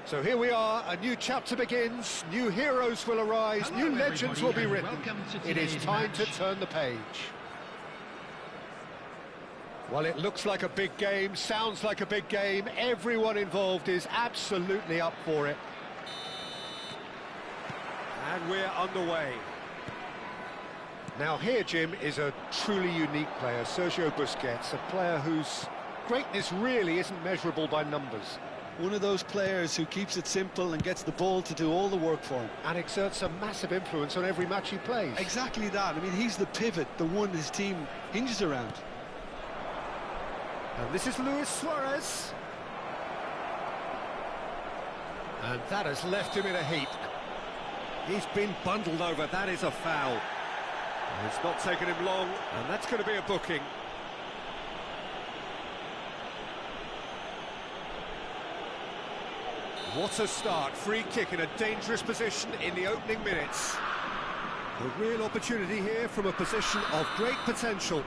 So here we are, a new chapter begins, new heroes will arise, new legends will be written. It is time to turn the page. Well, it looks like a big game, sounds like a big game, everyone involved is absolutely up for it. And we're underway. Now here, Jim, is a truly unique player, Sergio Busquets, a player whose greatness really isn't measurable by numbers. One of those players who keeps it simple and gets the ball to do all the work for him. And exerts a massive influence on every match he plays. Exactly that. I mean, he's the pivot, the one his team hinges around. And this is Luis Suarez. And that has left him in a heap. He's been bundled over, that is a foul. It's not taken him long, and that's going to be a booking. What a start, free kick in a dangerous position in the opening minutes. A real opportunity here from a position of great potential.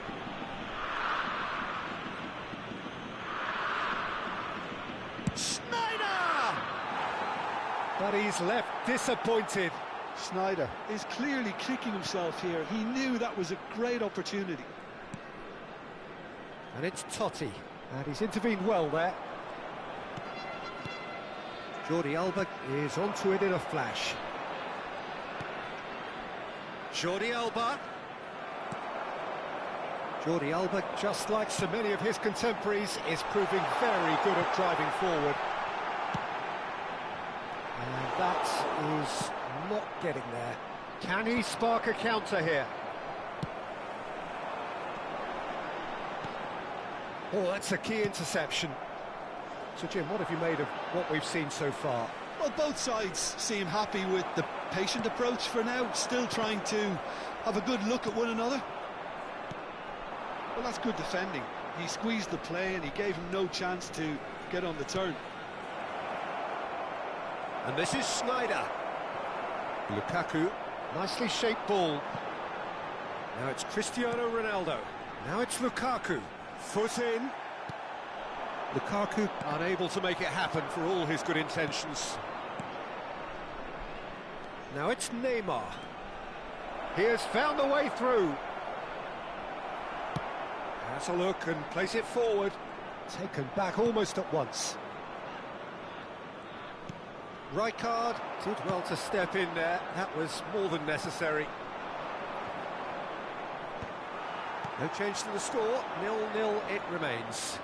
Schneider! But he's left disappointed. Schneider is clearly kicking himself here. He knew that was a great opportunity. And it's Totti, and he's intervened well there. Jordi Alba is onto it in a flash. Jordi Alba. Jordi Alba, just like so many of his contemporaries, is proving very good at driving forward. And that is not getting there. Can he spark a counter here? Oh, that's a key interception. So, Jim, what have you made of what we've seen so far? Well, both sides seem happy with the patient approach for now, still trying to have a good look at one another. Well, that's good defending. He squeezed the play and he gave him no chance to get on the turn. And this is Schneider. Lukaku, nicely shaped ball. Now it's Cristiano Ronaldo. Now it's Lukaku. Foot in. Lukaku unable to make it happen for all his good intentions. Now it's Neymar. He has found the way through. Has a look and plays it forward. Taken back almost at once. Rijkaard did well to step in there. That was more than necessary. No change to the score. 0-0 it remains.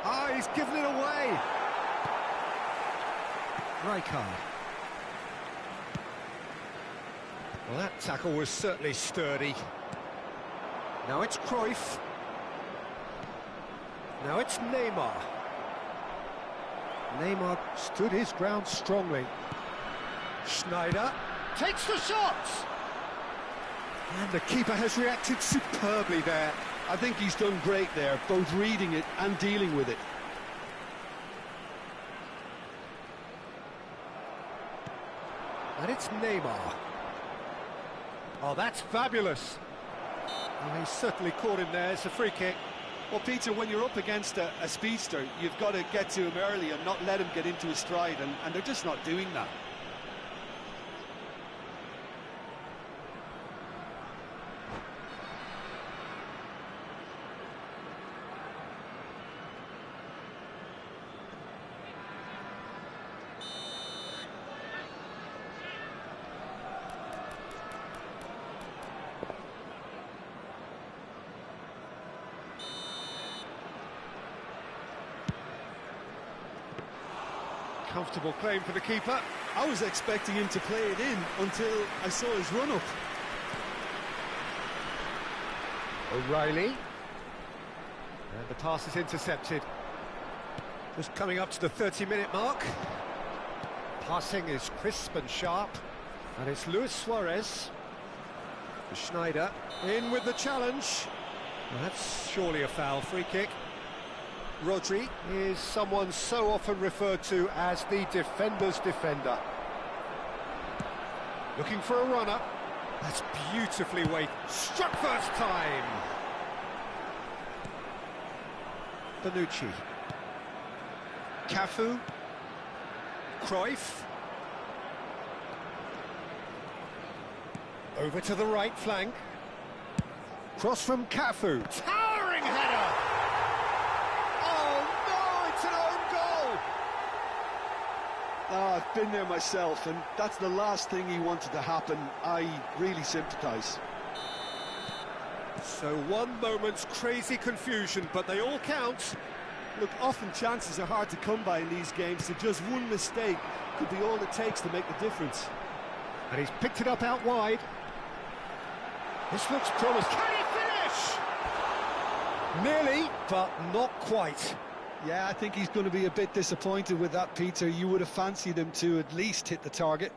Ah, he's given it away. Rijkaard. Well, that tackle was certainly sturdy. Now it's Cruyff. Now it's Neymar. Neymar stood his ground strongly. Schneider takes the shot! And the keeper has reacted superbly there. I think he's done great there, both reading it and dealing with it. And it's Neymar. Oh, that's fabulous. Well, he's certainly caught him there. It's a free kick. Well, Peter, when you're up against a speedster, you've got to get to him early and not let him get into his stride, and they're just not doing that. Comfortable claim for the keeper. I was expecting him to play it in until I saw his run-up. O'Reilly. And the pass is intercepted. Just coming up to the 30-minute mark. Passing is crisp and sharp. And it's Luis Suarez. Schneider in with the challenge. Well, that's surely a foul. Free kick. Rodri is someone so often referred to as the defender's defender. Looking for a runner. That's beautifully weighted. Struck first time. Bonucci. Cafu. Cruyff. Over to the right flank. Cross from Cafu. Towering header! Oh no, it's an own goal! Oh, I've been there myself, and that's the last thing he wanted to happen. I really sympathise. So one moment's crazy confusion, but they all count. Look, often chances are hard to come by in these games, so just one mistake could be all it takes to make the difference. And he's picked it up out wide. This looks promising. Can he finish? Nearly, but not quite. Yeah, I think he's going to be a bit disappointed with that, Peter. You would have fancied him to at least hit the target.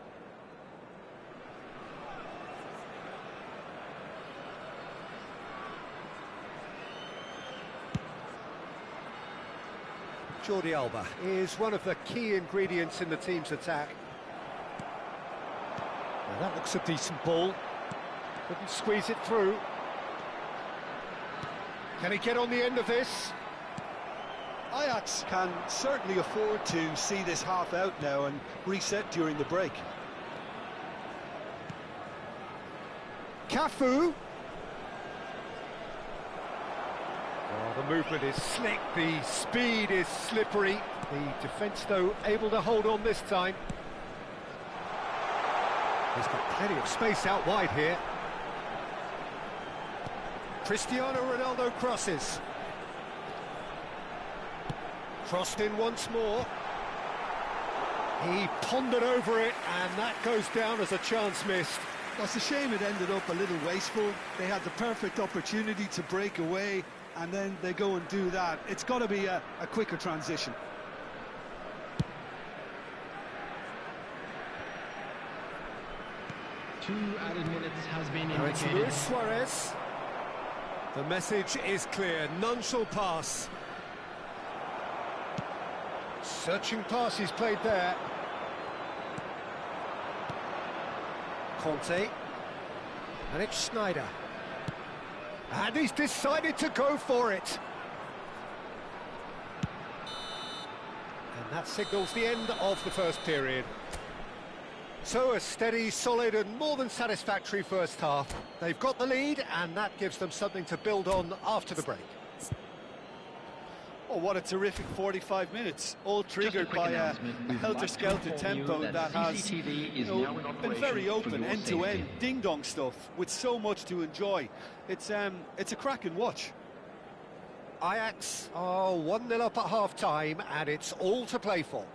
Jordi Alba is one of the key ingredients in the team's attack. Now that looks a decent ball. Couldn't squeeze it through. Can he get on the end of this? Ajax can certainly afford to see this half out now and reset during the break. Cafu. Oh, the movement is slick, the speed is slippery. The defence, though, able to hold on this time. He's got plenty of space out wide here. Cristiano Ronaldo crosses. Crossed in once more. He pondered over it, and that goes down as a chance missed. Well, it's a shame it ended up a little wasteful. They had the perfect opportunity to break away, and then they go and do that. It's got to be a quicker transition. Two added minutes has been Now it's indicated. Luis Suarez. The message is clear, none shall pass. Searching pass he's played there. Conte. And it's Schneider. And he's decided to go for it. And that signals the end of the first period. So a steady, solid and more than satisfactory first half. They've got the lead and that gives them something to build on after the break. Oh, what a terrific 45 minutes, all triggered by a helter-skelter tempo that has been very open, end-to-end, ding-dong stuff, with so much to enjoy. It's a cracking watch. Ajax are 1-0 up at half-time and it's all to play for.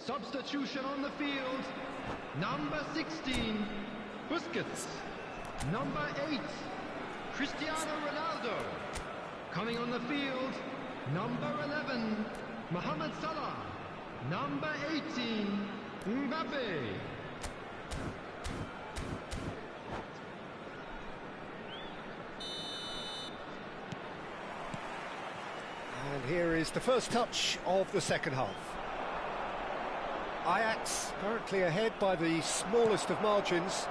Substitution on the field. Number 16, Busquets. Number 8, Cristiano Ronaldo. Coming on the field, number 11, Mohamed Salah. Number 18, Mbappe. And here is the first touch of the second half. Ajax currently ahead by the smallest of margins.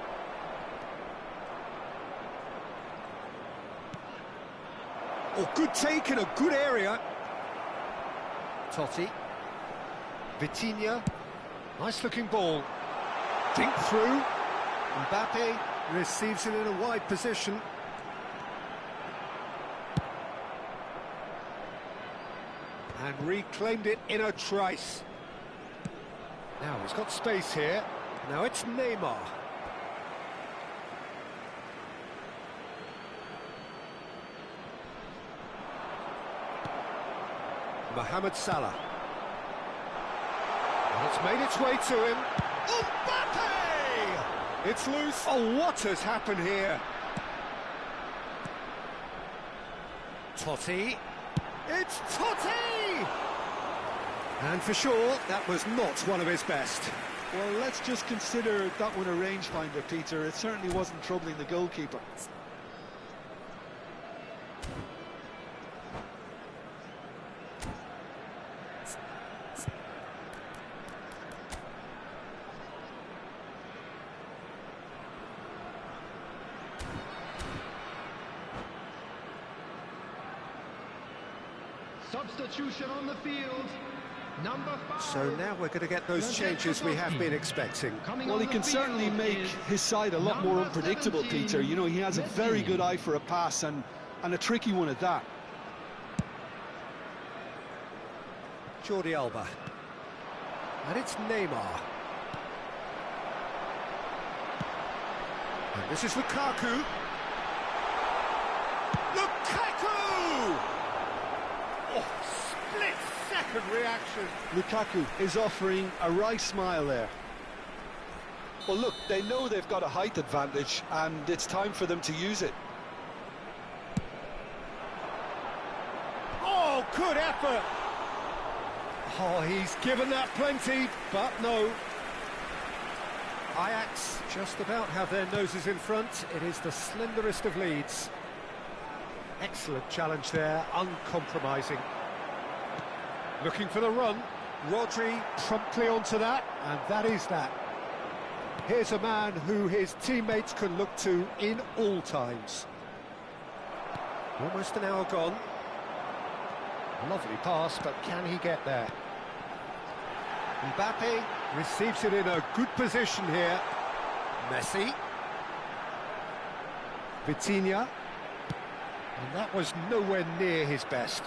Oh, good take in a good area. Totti. Vitinha. Nice looking ball. Dink through. Mbappe receives it in a wide position. And reclaimed it in a trice. Now he's got space here. Now it's Neymar. Mohamed Salah. And it's made its way to him. Mbappe! It's loose. Oh, what has happened here? Totti. It's Totti! And for sure, that was not one of his best. Well, let's just consider that one a rangefinder, Peter. It certainly wasn't troubling the goalkeeper. Substitution on the field. Number 5. So now we're going to get those changes we have been expecting. Well, he can certainly make his side a lot more unpredictable, Peter. You know, he has a very good eye for a pass and a tricky one at that. Jordi Alba. And it's Neymar. And this is Lukaku. Lukaku! Oh, split-second reaction. Lukaku is offering a wry smile there. Well, look, they know they've got a height advantage, and it's time for them to use it. Oh, good effort. Oh, he's given that plenty, but no. Ajax just about have their noses in front. It is the slenderest of leads. Excellent challenge there, uncompromising. Looking for the run. Rodri promptly onto that, and that is that. Here's a man who his teammates can look to in all times. Almost an hour gone. Lovely pass, but can he get there? Mbappe receives it in a good position here. Messi. Vitinha. And that was nowhere near his best.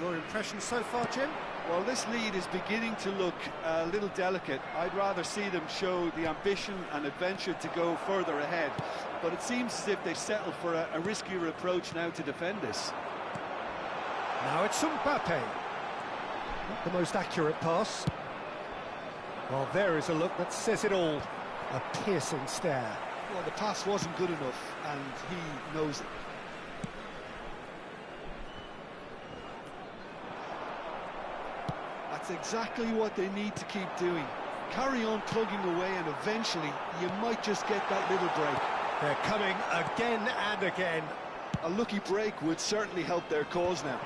Your impression so far, Jim? Well, this lead is beginning to look a little delicate. I'd rather see them show the ambition and adventure to go further ahead. But it seems as if they settled for a riskier approach now to defend this. Now it's Mbappe. Not the most accurate pass. Well, there is a look that says it all. A piercing stare. Well, the pass wasn't good enough, and he knows it. That's exactly what they need to keep doing. Carry on plugging away, and eventually you might just get that little break. They're coming again and again. A lucky break would certainly help their cause now.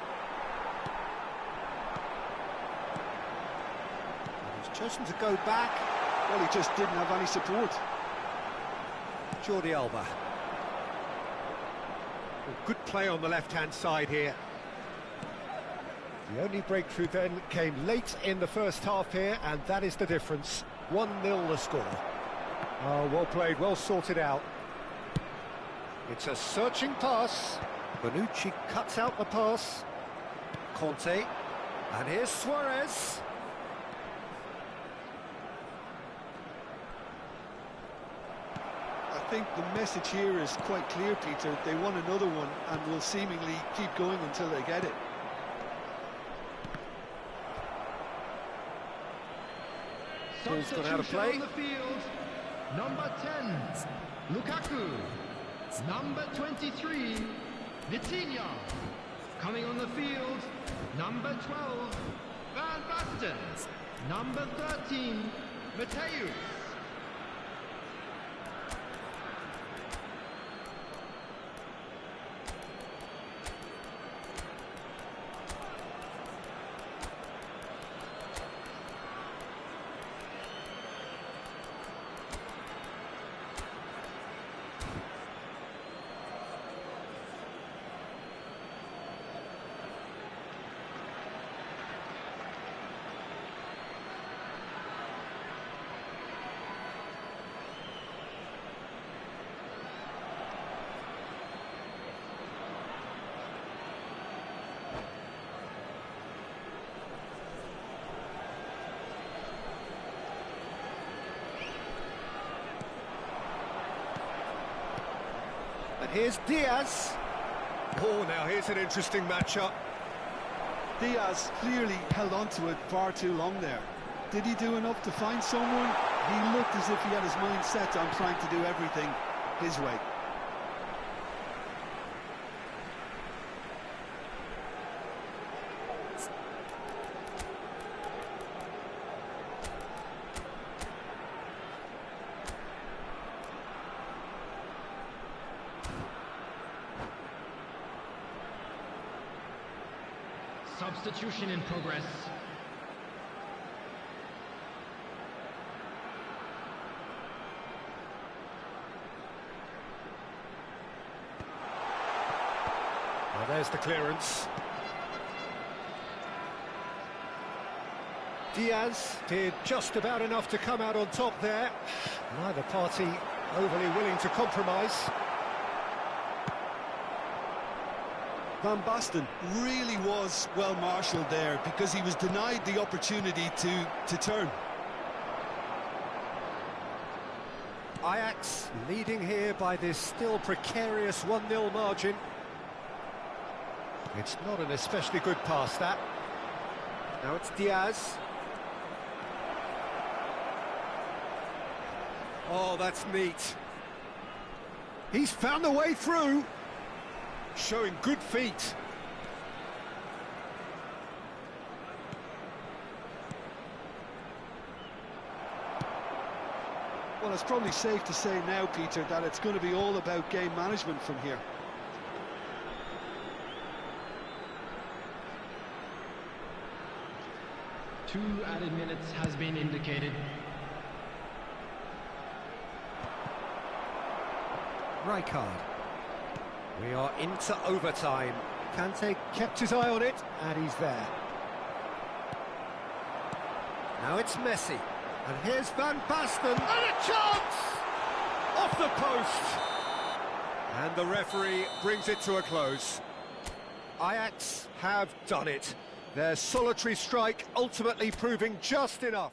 He's chosen to go back. Well, he just didn't have any support. Jordi Alba. Well, good play on the left-hand side here. The only breakthrough then came late in the first half here, and that is the difference. 1-0 the score. Oh, well played, well sorted out. It's a searching pass. Bonucci cuts out the pass. Conte. And here's Suarez. I think the message here is quite clear, Peter. They want another one and will seemingly keep going until they get it. Ball's gone out of play. On the field, number 10, Lukaku. Number 23, Vitinha. Coming on the field, number 12, Van Basten. Number 13, Mateus. And here's Diaz. Oh, now here's an interesting matchup. Diaz clearly held on to it far too long there. Did he do enough to find someone? He looked as if he had his mind set on trying to do everything his way. Substitution in progress. Well, there's the clearance. Diaz did just about enough to come out on top there. Neither party overly willing to compromise. Van Basten really was well marshalled there because he was denied the opportunity to turn. Ajax leading here by this still precarious 1-0 margin. It's not an especially good pass, that. Now it's Diaz. Oh, that's neat. He's found the way through. Showing good feet. Well, it's probably safe to say now, Peter, that it's going to be all about game management from here. Two added minutes has been indicated. Rijkaard. We are into overtime. Kante kept his eye on it, and he's there. Now it's Messi. And here's Van Basten, and a chance! Off the post! And the referee brings it to a close. Ajax have done it. Their solitary strike ultimately proving just enough.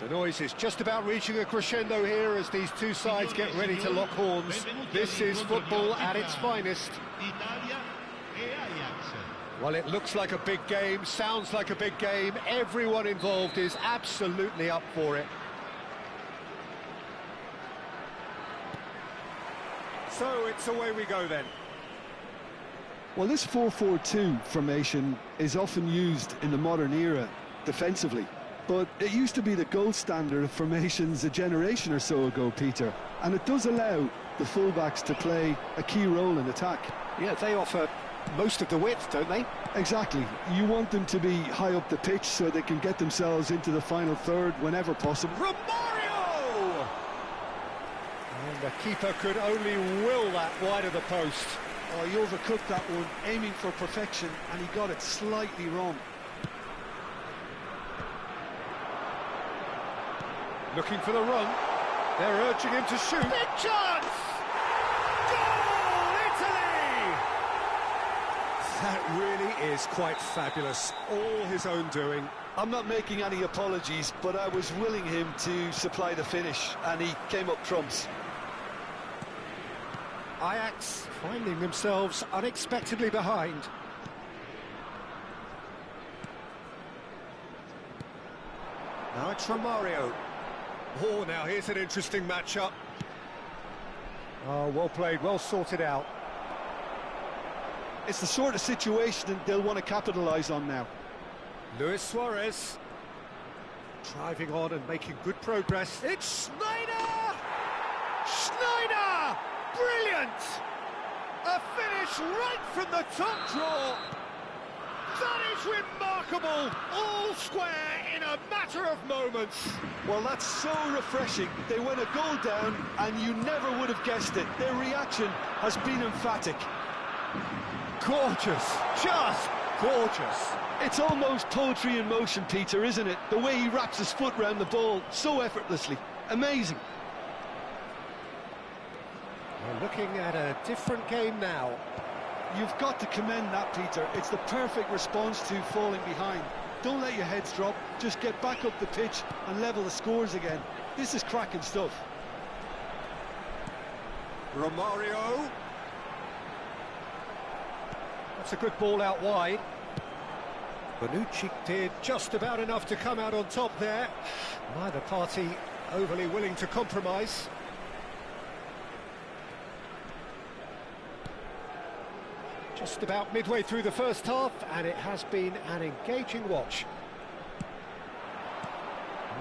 The noise is just about reaching a crescendo here as these two sides get ready to lock horns. This is football at its finest. Well, it looks like a big game, sounds like a big game. Everyone involved is absolutely up for it. So it's away we go then. Well, this 4-4-2 formation is often used in the modern era defensively, but it used to be the gold standard of formations a generation or so ago, Peter, and it does allow the fullbacks to play a key role in attack. Yeah, they offer most of the width, don't they? Exactly. You want them to be high up the pitch so they can get themselves into the final third whenever possible. Romario! And the keeper could only will that wide of the post. Oh, he overcooked that one, aiming for perfection, and he got it slightly wrong. Looking for the run. They're urging him to shoot. Big chance! Goal, Italy! That really is quite fabulous. All his own doing. I'm not making any apologies, but I was willing him to supply the finish, and he came up trumps. Ajax finding themselves unexpectedly behind. Now it's Romario. Oh, now here's an interesting matchup. Oh, well played, well sorted out. It's the sort of situation they'll want to capitalise on now. Luis Suarez driving on and making good progress. It's Schneider! Schneider! Brilliant! A finish right from the top draw. That is remarkable! All square in a matter of moments. Well, that's so refreshing. They went a goal down and you never would have guessed it. Their reaction has been emphatic. Gorgeous, just gorgeous. It's almost poetry in motion, Peter, isn't it? The way he wraps his foot round the ball so effortlessly. Amazing. We're looking at a different game now. You've got to commend that, Peter. It's the perfect response to falling behind. Don't let your heads drop. Just get back up the pitch and level the scores again. This is cracking stuff. Romario. That's a good ball out wide. Bonucci did just about enough to come out on top there. Neither party overly willing to compromise. Just about midway through the first half, and it has been an engaging watch.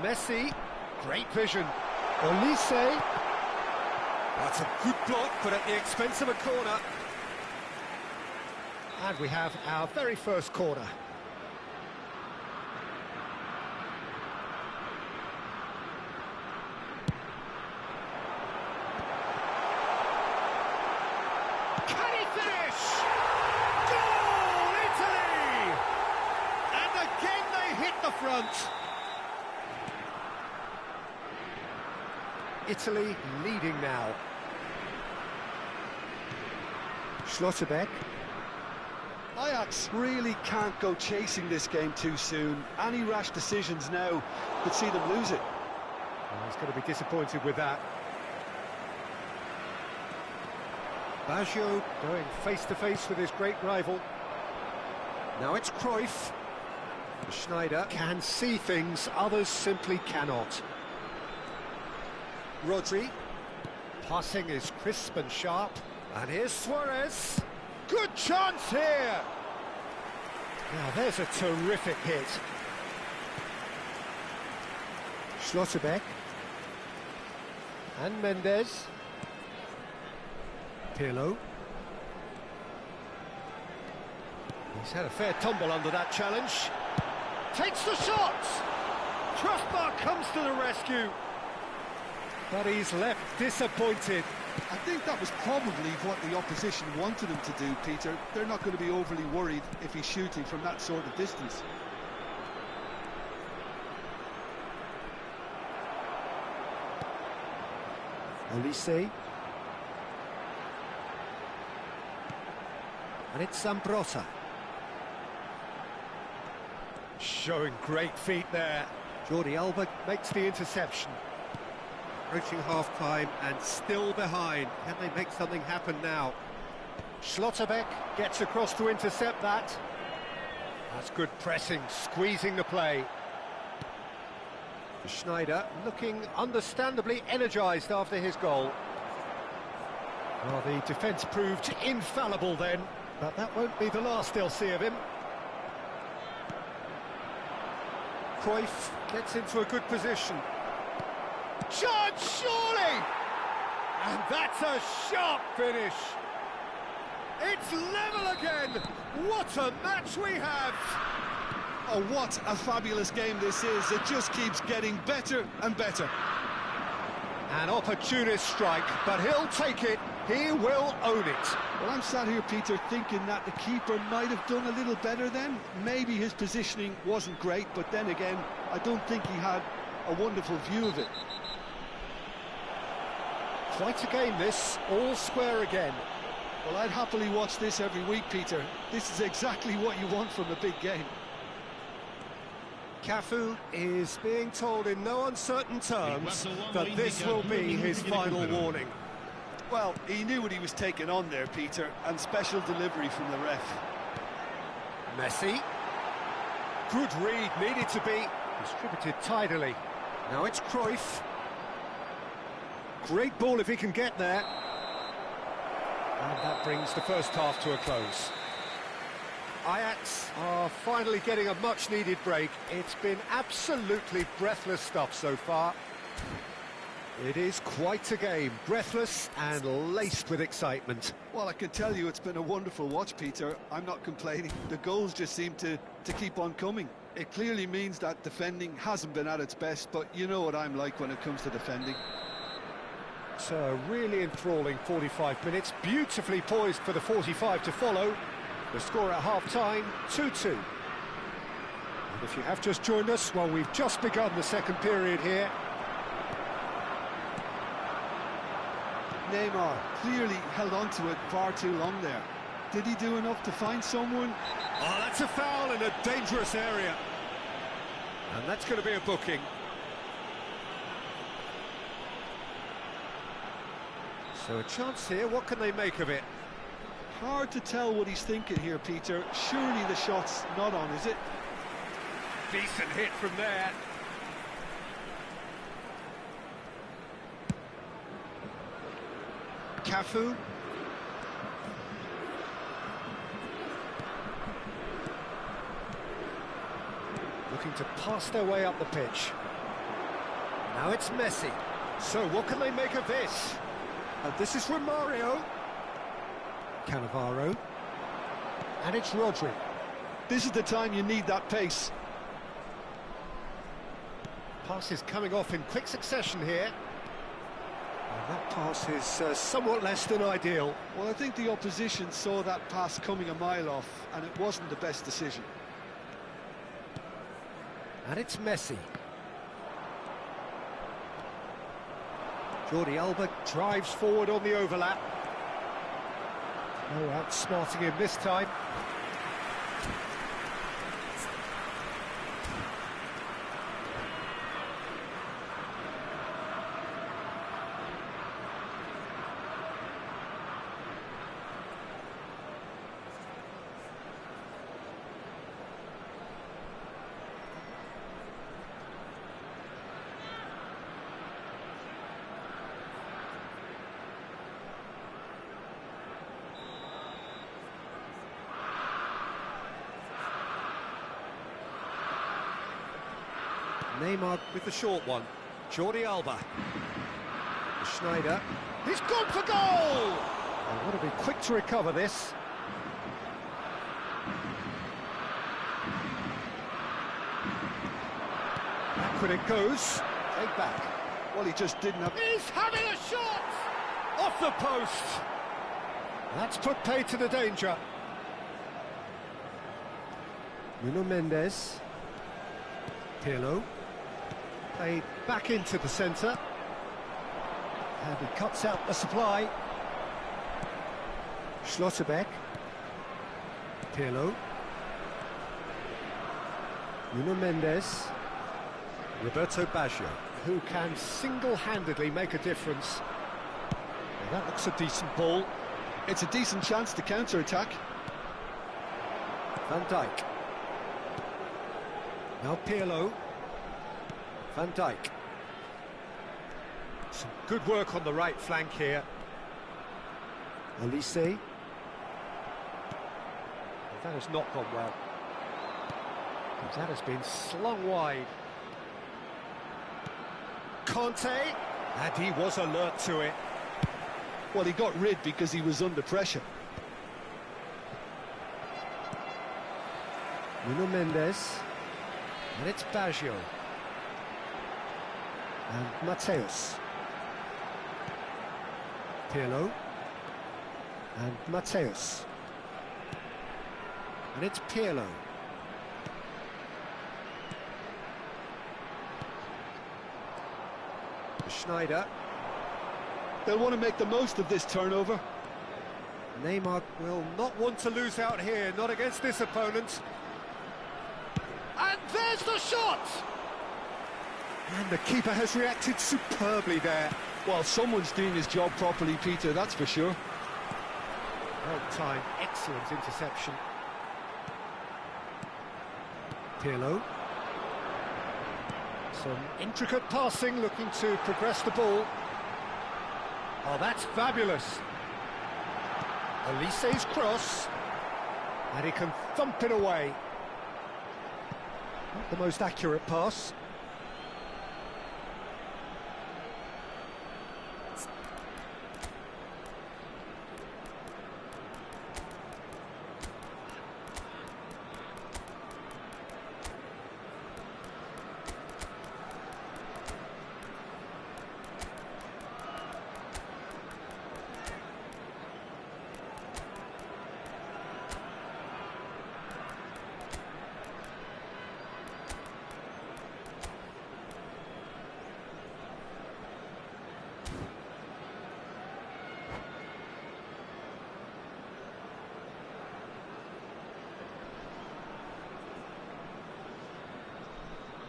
Messi, great vision. Olise. That's a good block, but at the expense of a corner. And we have our very first corner. Can he finish? Goal, Italy! And again they hit the front. Italy leading now. Schlotterbeck. Ajax really can't go chasing this game too soon. Any rash decisions now could see them lose it. Well, he's going to be disappointed with that. Baggio going face-to-face with his great rival. Now it's Cruyff. Schneider can see things others simply cannot. Rodri. Passing is crisp and sharp. And here's Suarez. Good chance here! Now there's a terrific hit. Schlotterbeck. And Mendes. Pirlo. He's had a fair tumble under that challenge. Takes the shot! Crossbar comes to the rescue. But he's left disappointed. I think that was probably what the opposition wanted him to do, Peter. They're not going to be overly worried if he's shooting from that sort of distance. Olise. And it's Zambrotta. Showing great feet there. Jordi Alba makes the interception. Approaching half-time and still behind. Can they make something happen now? Schlotterbeck gets across to intercept that. That's good pressing, squeezing the play. Schneider looking understandably energised after his goal. Well, the defence proved infallible then. But that won't be the last they'll see of him. Cruyff gets into a good position. Chance, surely! And that's a sharp finish. It's level again. What a match we have! Oh, what a fabulous game this is. It just keeps getting better and better. An opportunist strike, but he'll take it. He will own it. Well, I'm sat here, Peter, thinking that the keeper might have done a little better then. Maybe his positioning wasn't great, but then again, I don't think he had a wonderful view of it. Quite a game this, all square again. Well, I'd happily watch this every week, Peter. This is exactly what you want from a big game. Cafu is being told in no uncertain terms that this will be his final warning. Well, he knew what he was taking on there, Peter, and special delivery from the ref. Messi. Good read, needed to be distributed tidily. Now it's Cruyff. Great ball if he can get there. And that brings the first half to a close. Ajax are finally getting a much-needed break. It's been absolutely breathless stuff so far. It is quite a game, breathless and laced with excitement. Well, I can tell you it's been a wonderful watch, Peter. I'm not complaining. The goals just seem to keep on coming. It clearly means that defending hasn't been at its best, but you know what I'm like when it comes to defending. It's a really enthralling 45 minutes, beautifully poised for the 45 to follow. The score at half-time, 2-2. And if you have just joined us, well, we've just begun the second period here. Neymar clearly held on to it far too long there. Did he do enough to find someone? Oh, that's a foul in a dangerous area. And that's going to be a booking. So a chance here, what can they make of it? Hard to tell what he's thinking here, Peter. Surely the shot's not on, is it? Decent hit from there. Cafu. Looking to pass their way up the pitch. Now it's Messi. So what can they make of this? And this is Romario. Cannavaro. And it's Rodri. This is the time you need that pace. Passes coming off in quick succession here. And that pass is somewhat less than ideal. Well, I think the opposition saw that pass coming a mile off, and it wasn't the best decision. And it's Messi. Jordi Alba drives forward on the overlap. Oh, outsmarting him this time. Neymar with the short one. Jordi Alba. Schneider. He's gone for goal! Oh, want to be quick to recover this. Backward it goes. Take back. Well, he just didn't have... He's having a shot! Off the post! That's put paid to the danger. Nuno Mendes. Pirlo. Played back into the centre. And he cuts out the supply. Schlotterbeck. Pirlo. Nuno Mendes. Roberto Baggio, who can single-handedly make a difference. And that looks a decent ball. It's a decent chance to counter-attack. Van Dijk. Now Pirlo. Van Dijk. Some good work on the right flank here. Olise. That has not gone well. That has been slung wide. Conte, and he was alert to it. Well, he got rid because he was under pressure. Nuno Mendes, and it's Baggio. And Mateus. Pirlo. And Mateus. And it's Pirlo. Schneider. They'll want to make the most of this turnover. Neymar will not want to lose out here, not against this opponent. And there's the shot! And the keeper has reacted superbly there. Well, someone's doing his job properly, Peter, that's for sure. Well timed, excellent interception. Pirlo. Some intricate passing, looking to progress the ball. Oh, that's fabulous. Elise's cross. And he can thump it away. Not the most accurate pass.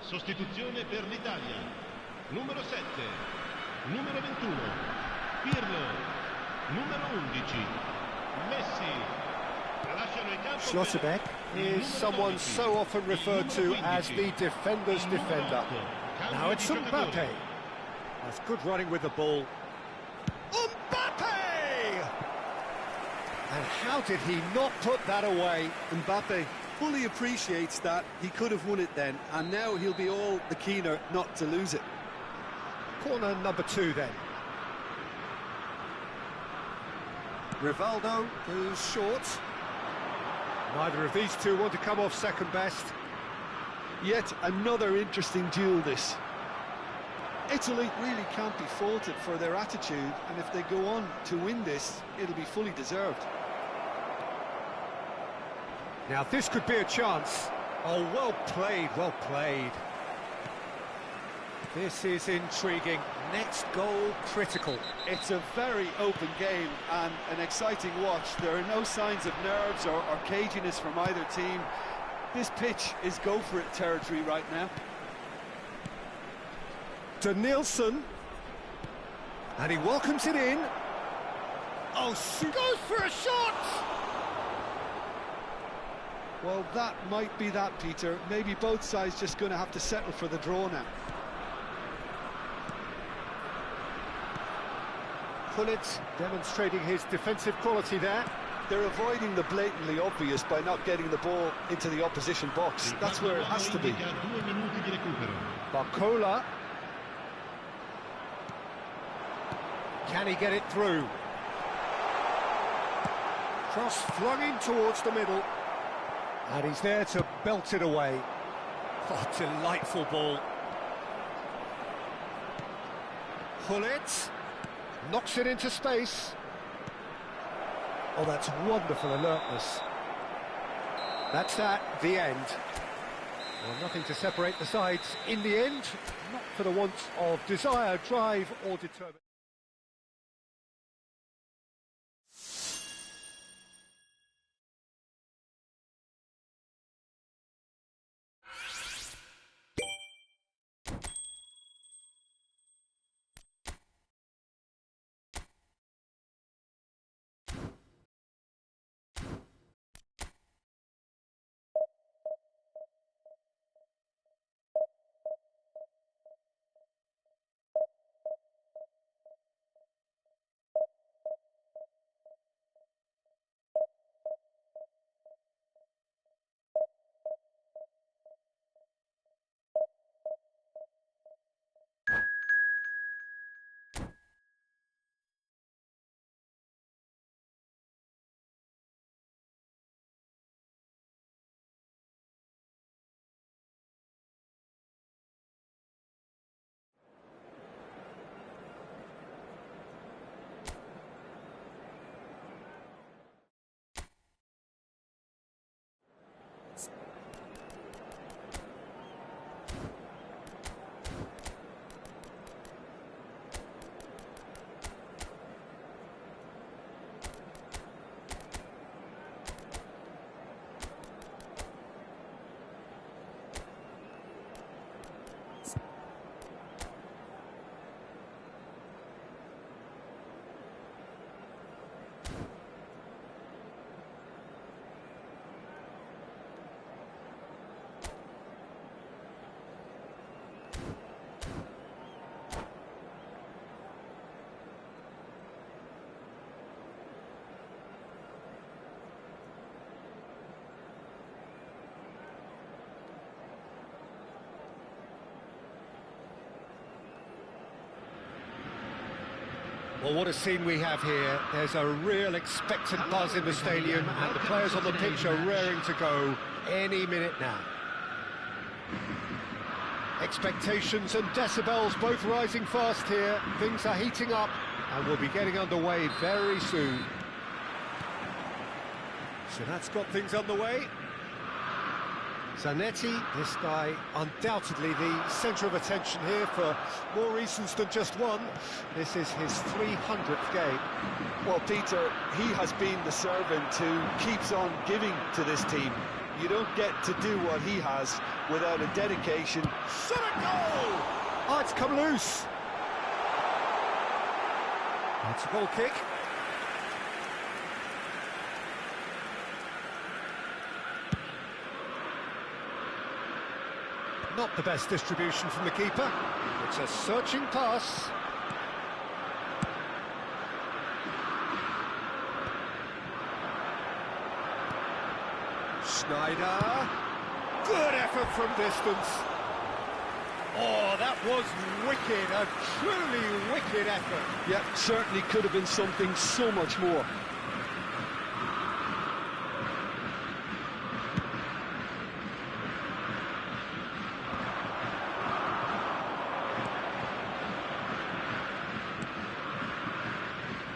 Sostituzione per l'Italia. Numero 7, numero 21, Pirlo, numero 11, Messi. Lasciano il campo. Schlotterbeck is someone so often referred to as the defender's defender. Now it's Mbappe. That's good running with the ball. Mbappe! And how did he not put that away? Mbappe fully appreciates that. He could have won it then, and now he'll be all the keener not to lose it. Corner number 2 then. Rivaldo goes short. Neither of these two want to come off second best. Yet another interesting duel, this. Italy really can't be faulted for their attitude, and if they go on to win this, it'll be fully deserved. Now this could be a chance. Oh, well played, well played. This is intriguing. Next goal critical. It's a very open game and an exciting watch. There are no signs of nerves or caginess from either team. This pitch is go-for-it territory right now. Denilson. And he welcomes it in. Oh, goes for a shot! Well, that might be that, Peter. Maybe both sides just going to have to settle for the draw now. Gullit demonstrating his defensive quality there. They're avoiding the blatantly obvious by not getting the ball into the opposition box. That's where it has to be. Barcola. Can he get it through? Cross flung in towards the middle. And he's there to belt it away. Oh, delightful ball. Gullit knocks it into space. Oh, that's wonderful alertness. That's the end. Well, nothing to separate the sides in the end, not for the want of desire, drive or determination. Well, what a scene we have here. There's a real expectant buzz in the stadium, and the players on the pitch are raring to go any minute now. Expectations and decibels both rising fast here. Things are heating up, and we'll be getting underway very soon. So that's got things underway. Zanetti, this guy undoubtedly the centre of attention here for more reasons than just one. This is his 300th game. Well, Peter, he has been the servant who keeps on giving to this team. You don't get to do what he has without a dedication. Shot a goal! Oh, it's come loose. It's a goal kick. Not the best distribution from the keeper. It's a searching pass. Schneider. Good effort from distance. Oh, that was wicked, a truly wicked effort. Yeah, certainly could have been something so much more.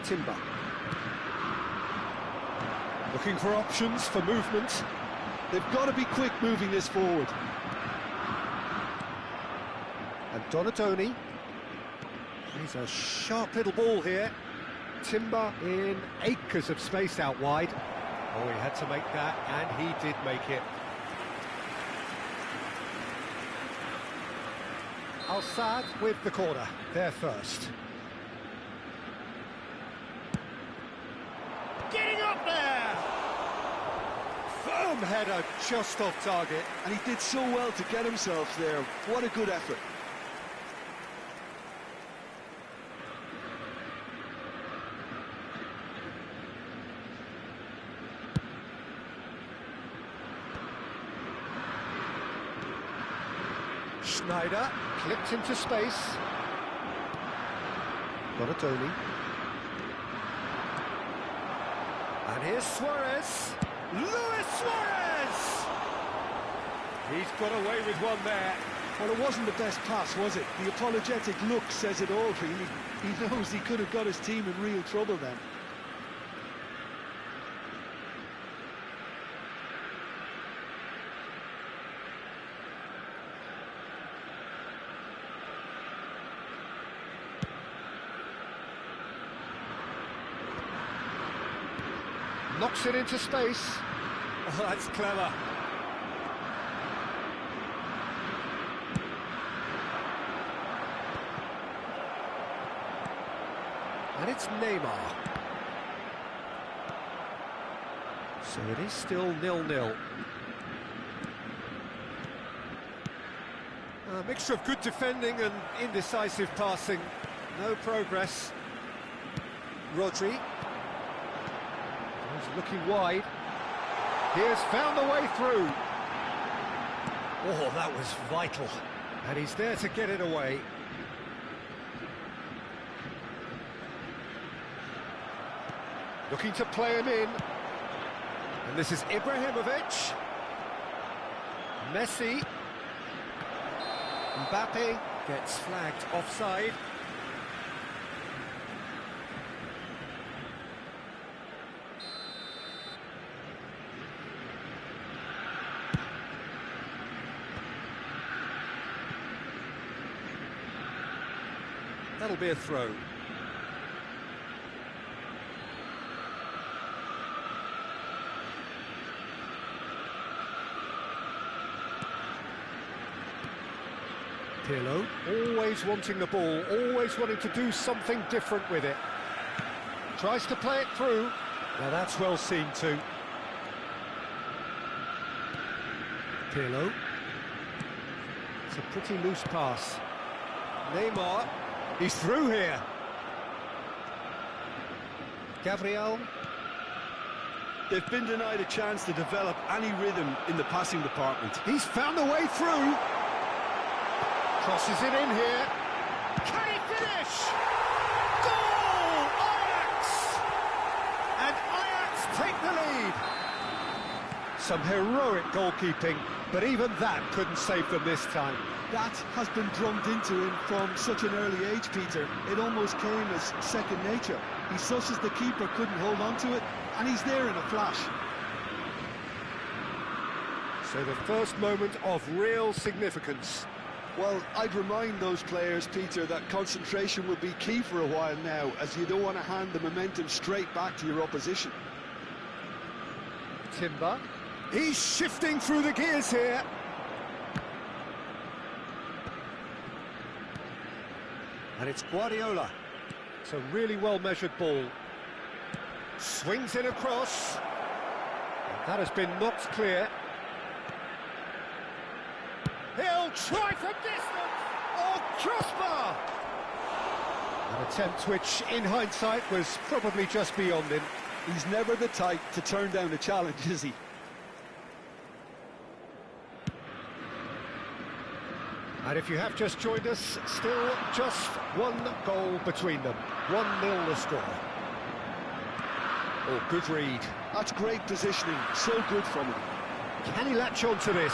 Timber. Looking for options for movement. They've got to be quick moving this forward. And Donatoni. He's a sharp little ball here. Timber in acres of space out wide. Oh, he had to make that, and he did make it. Al-Sad with the corner, there first. Getting up there! Firm header, just off target. And he did so well to get himself there. What a good effort. Schneider clipped into space. Donatoni. And here's Suarez. Luis Suarez! He's got away with one there. Well, it wasn't the best pass, was it? The apologetic look says it all, really. He knows he could have got his team in real trouble then. Knocks it into space. Oh, that's clever. And it's Neymar. So it is still 0-0. A mixture of good defending and indecisive passing. No progress. Rodri. He's looking wide. He has found the way through. Oh, that was vital. And he's there to get it away. Looking to play him in. And this is Ibrahimovic. Messi. Mbappe gets flagged offside. That'll be a throw. Pirlo, always wanting the ball, always wanting to do something different with it. Tries to play it through. Now that's well seen too. Pirlo. It's a pretty loose pass. Neymar, he's through here. Gabriel. They've been denied a chance to develop any rhythm in the passing department. He's found a way through. Crosses it in here. Can he finish? Goal! take the lead. Some heroic goalkeeping, but even that couldn't save them this time. That has been drummed into him from such an early age, Peter. It almost came as second nature. He susses the keeper couldn't hold on to it, and he's there in a flash. So the first moment of real significance. Well, I'd remind those players, Peter, that concentration will be key for a while now, as you don't want to hand the momentum straight back to your opposition. Timber. He's shifting through the gears here. And it's Guardiola. It's a really well-measured ball. Swings it across. And that has been knocked clear. He'll try from distance. Oh, crossbar! An attempt which, in hindsight, was probably just beyond him. He's never the type to turn down a challenge, is he? And if you have just joined us, still just one goal between them. 1-0 the score. Oh, good read. That's great positioning, so good from him. Can he latch on to this?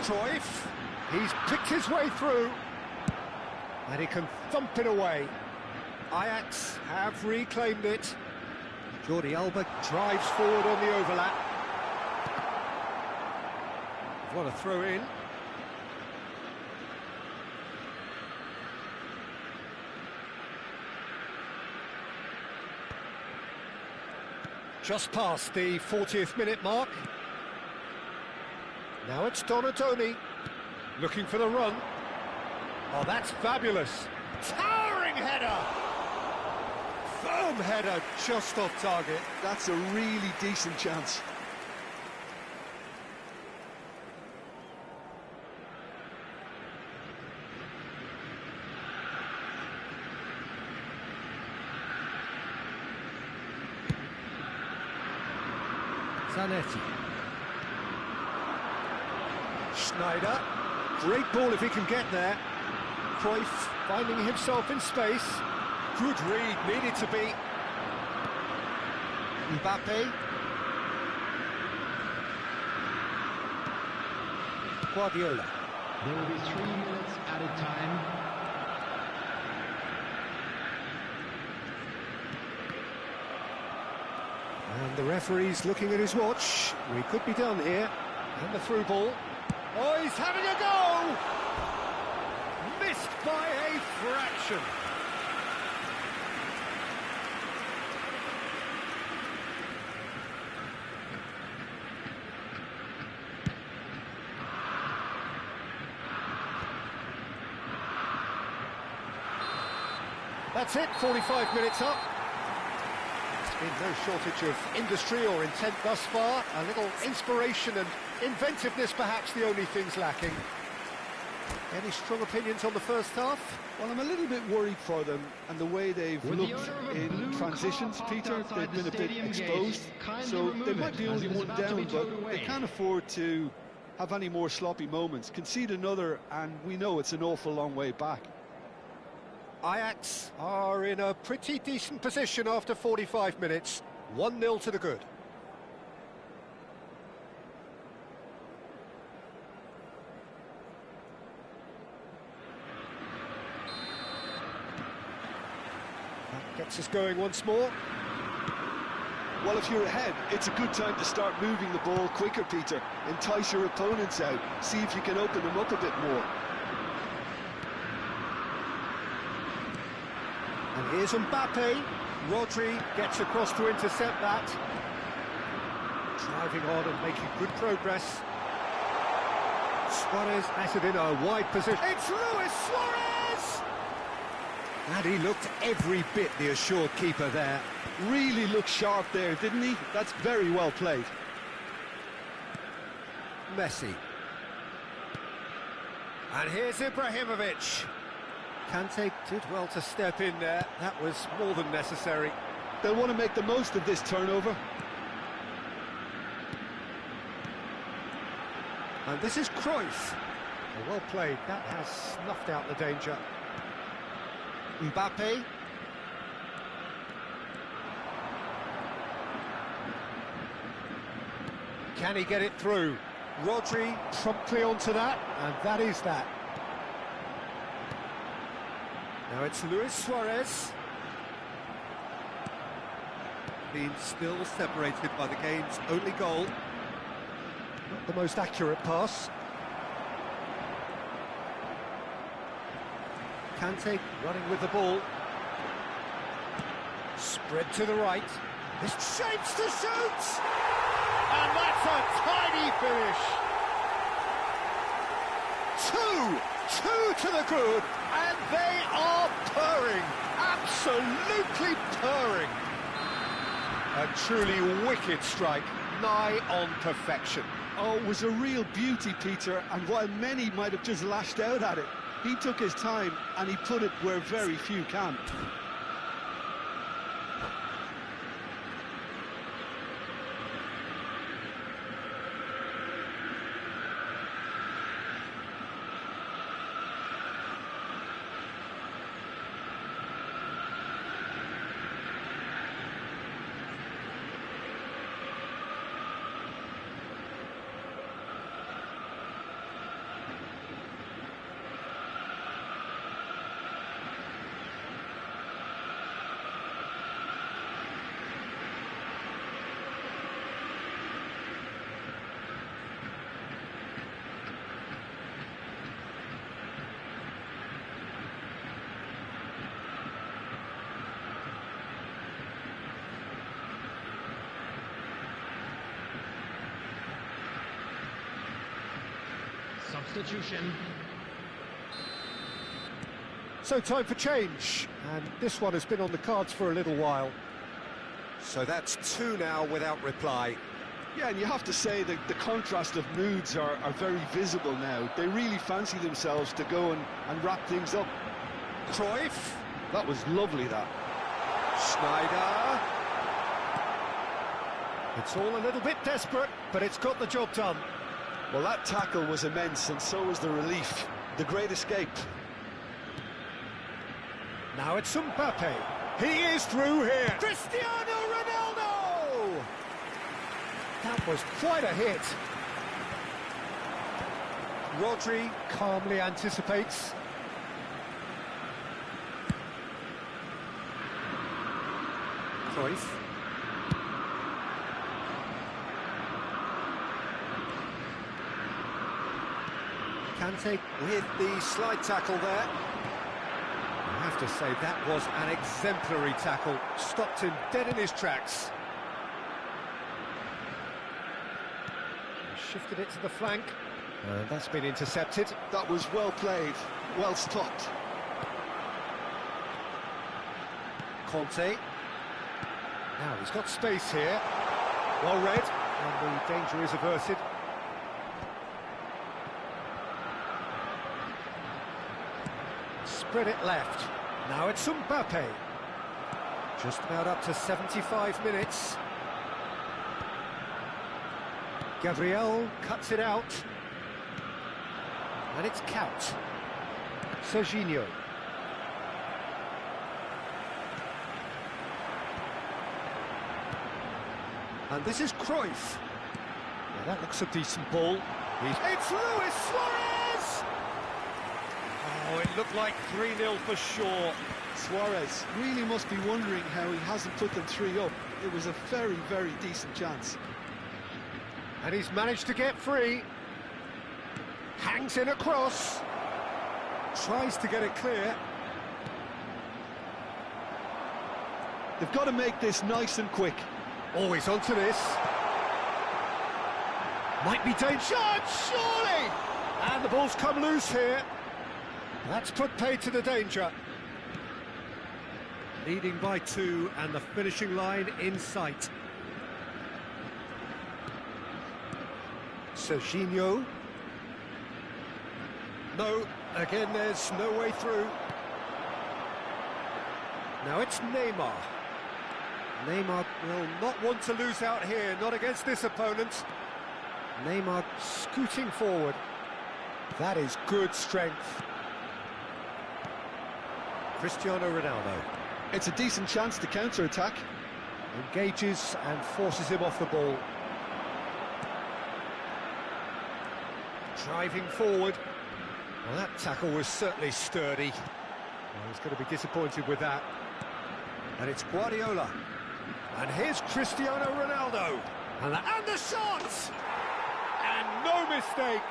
Cruyff, he's picked his way through. And he can thump it away. Ajax have reclaimed it. Jordi Alba drives forward on the overlap. What a throw in. Just past the 40th minute mark. Now it's Donatoni, looking for the run. Oh, that's fabulous. Towering header! Firm header, just off target. That's a really decent chance. Zanetti. Schneider. Great ball if he can get there. Cruyff finding himself in space. Good read, needed to be. Mbappe. Guardiola. There will be 3 minutes added time. And the referee's looking at his watch. We could be done here. And the through ball. Oh, he's having a go! Missed by a fraction. That's it, 45 minutes up. Been no shortage of industry or intent thus far. A little inspiration and inventiveness, perhaps the only things lacking. Any strong opinions on the first half? Well, I'm a little bit worried for them and the way they've looked in transitions, Peter. They've been a bit exposed, so they might be only one down, but they can't afford to have any more sloppy moments. Concede another, and we know it's an awful long way back. Ajax are in a pretty decent position after 45 minutes. 1-0 to the good. That gets us going once more. Well, if you're ahead, it's a good time to start moving the ball quicker, Peter. Entice your opponents out. See if you can open them up a bit more. And here's Mbappe. Rodri gets across to intercept that. Driving on and making good progress. Suarez has it in a wide position. It's Luis Suarez! And he looked every bit the assured keeper there. Really looked sharp there, didn't he? That's very well played. Messi. And here's Ibrahimovic. Kante did well to step in there. That was more than necessary. They'll want to make the most of this turnover. And this is Cruyff. Well played. That has snuffed out the danger. Mbappe. Can he get it through? Rodri promptly onto that, and that is that. Now it's Luis Suarez. Being still separated by the game's only goal. Not the most accurate pass. Kante running with the ball. Spread to the right. This shapes to shoot! And that's a tiny finish! Two to the good, and they are purring, absolutely purring. A truly wicked strike, nigh on perfection. Oh, it was a real beauty, Peter, and while many might have just lashed out at it, he took his time and he put it where very few can. Substitution. So time for change, and this one has been on the cards for a little while. So that's two now without reply. Yeah, and you have to say that the contrast of moods are very visible now. They really fancy themselves to go and wrap things up. Cruyff. That was lovely, that. Schneider. It's all a little bit desperate, but it's got the job done. Well, that tackle was immense, and so was the relief. The great escape. Now it's Mbappe. He is through here. Cristiano Ronaldo! That was quite a hit. Rodri calmly anticipates. Cruyff. Kante with the slide tackle there. I have to say that was an exemplary tackle. Stopped him dead in his tracks. Shifted it to the flank. And that's been intercepted. That was well played, well stopped. Conte. Now he's got space here. Well read, and the danger is averted. Spread it left. Now it's Mbappe. Just about up to 75 minutes. Gabriel cuts it out. And it's Kaut. Serginho. And this is Cruyff. Now that looks a decent ball. It's Luis Suarez! Oh, it looked like 3-0 for sure. Suarez really must be wondering how he hasn't put them 3 up. It was a very, very decent chance. And he's managed to get free. Hangs in across. Tries to get it clear. They've got to make this nice and quick. Always onto this. Might be danger, surely! And the ball's come loose here. That's put paid to the danger. Leading by 2 and the finishing line in sight. Serginho. No, again there's no way through. Now it's Neymar. Neymar will not want to lose out here, not against this opponent. Neymar scooting forward. That is good strength. Cristiano Ronaldo. It's a decent chance to counter-attack. Engages and forces him off the ball. driving forward. Well, that tackle was certainly sturdy. Well, he's going to be disappointed with that. And it's Guardiola. And here's Cristiano Ronaldo. And the shot! And no mistake.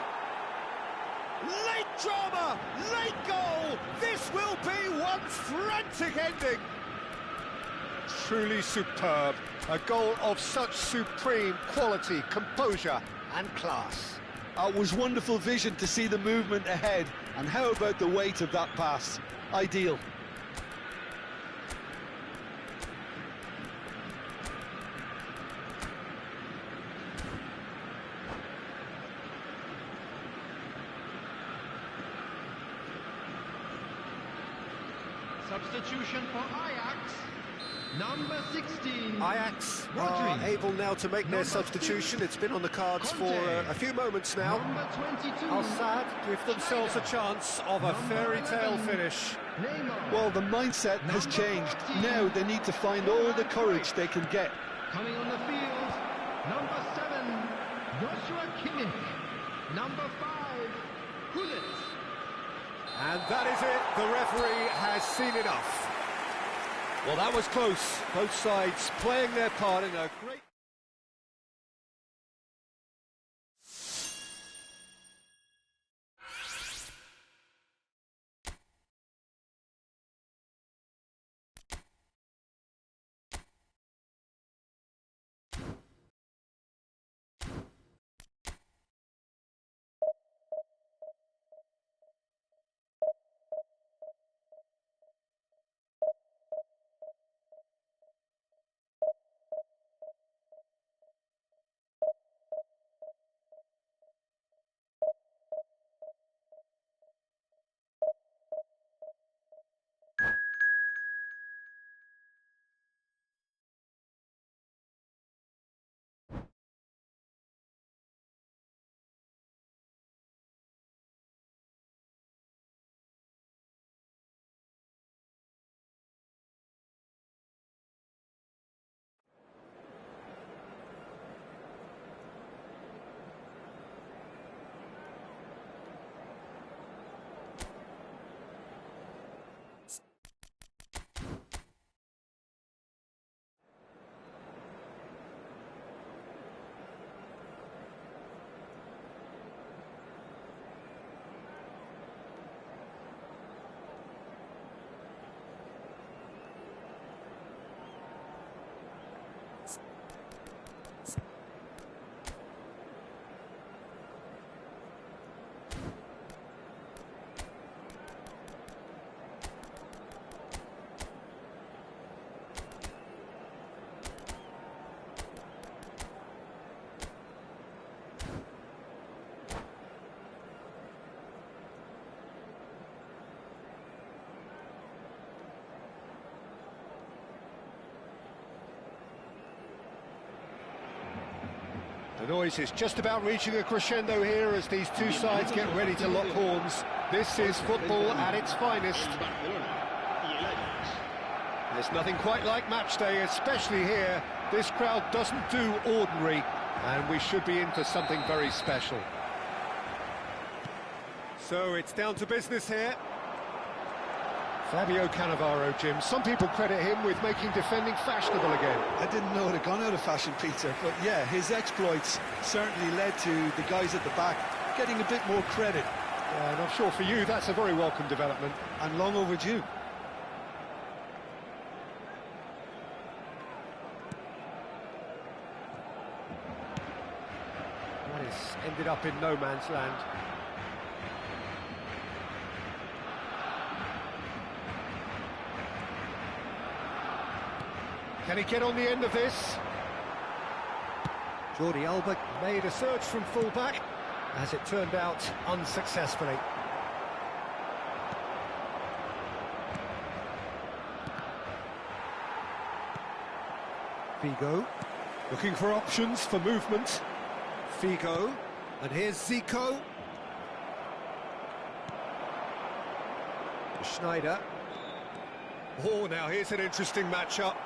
Late drama, late goal. This will be one frantic ending. Truly superb. A goal of such supreme quality, composure and class. It was wonderful vision to see the movement ahead. And how about the weight of that pass? Ideal. Substitution for Ajax, number 16. Ajax are Rodri. able now to make their substitution. It's been on the cards for a few moments now. Number 22. Al Sadd give themselves a chance of a fairy tale finish. Neymar. Well, the mindset has changed. Now they need to find all the courage they can get. Coming on the field, number 7, Joshua Kimmich. Number 5, Gullit. And that is it. The referee has seen enough. Well, that was close. Both sides playing their part in a great... The noise is just about reaching a crescendo here as these two sides get ready to lock horns. This is football at its finest. There's nothing quite like match day, especially here. This crowd doesn't do ordinary, and we should be in for something very special. So it's down to business here. Fabio Cannavaro, Jim. Some people credit him with making defending fashionable again. I didn't know it had gone out of fashion, Peter, but yeah, his exploits certainly led to the guys at the back getting a bit more credit. And I'm sure for you that's a very welcome development. And long overdue. That has ended up in no man's land. Can he get on the end of this? Jordi Alba made a surge from full-back, as it turned out, unsuccessfully. Figo, looking for options for movement. Figo, and here's Zico. Schneider. Oh, now here's an interesting matchup.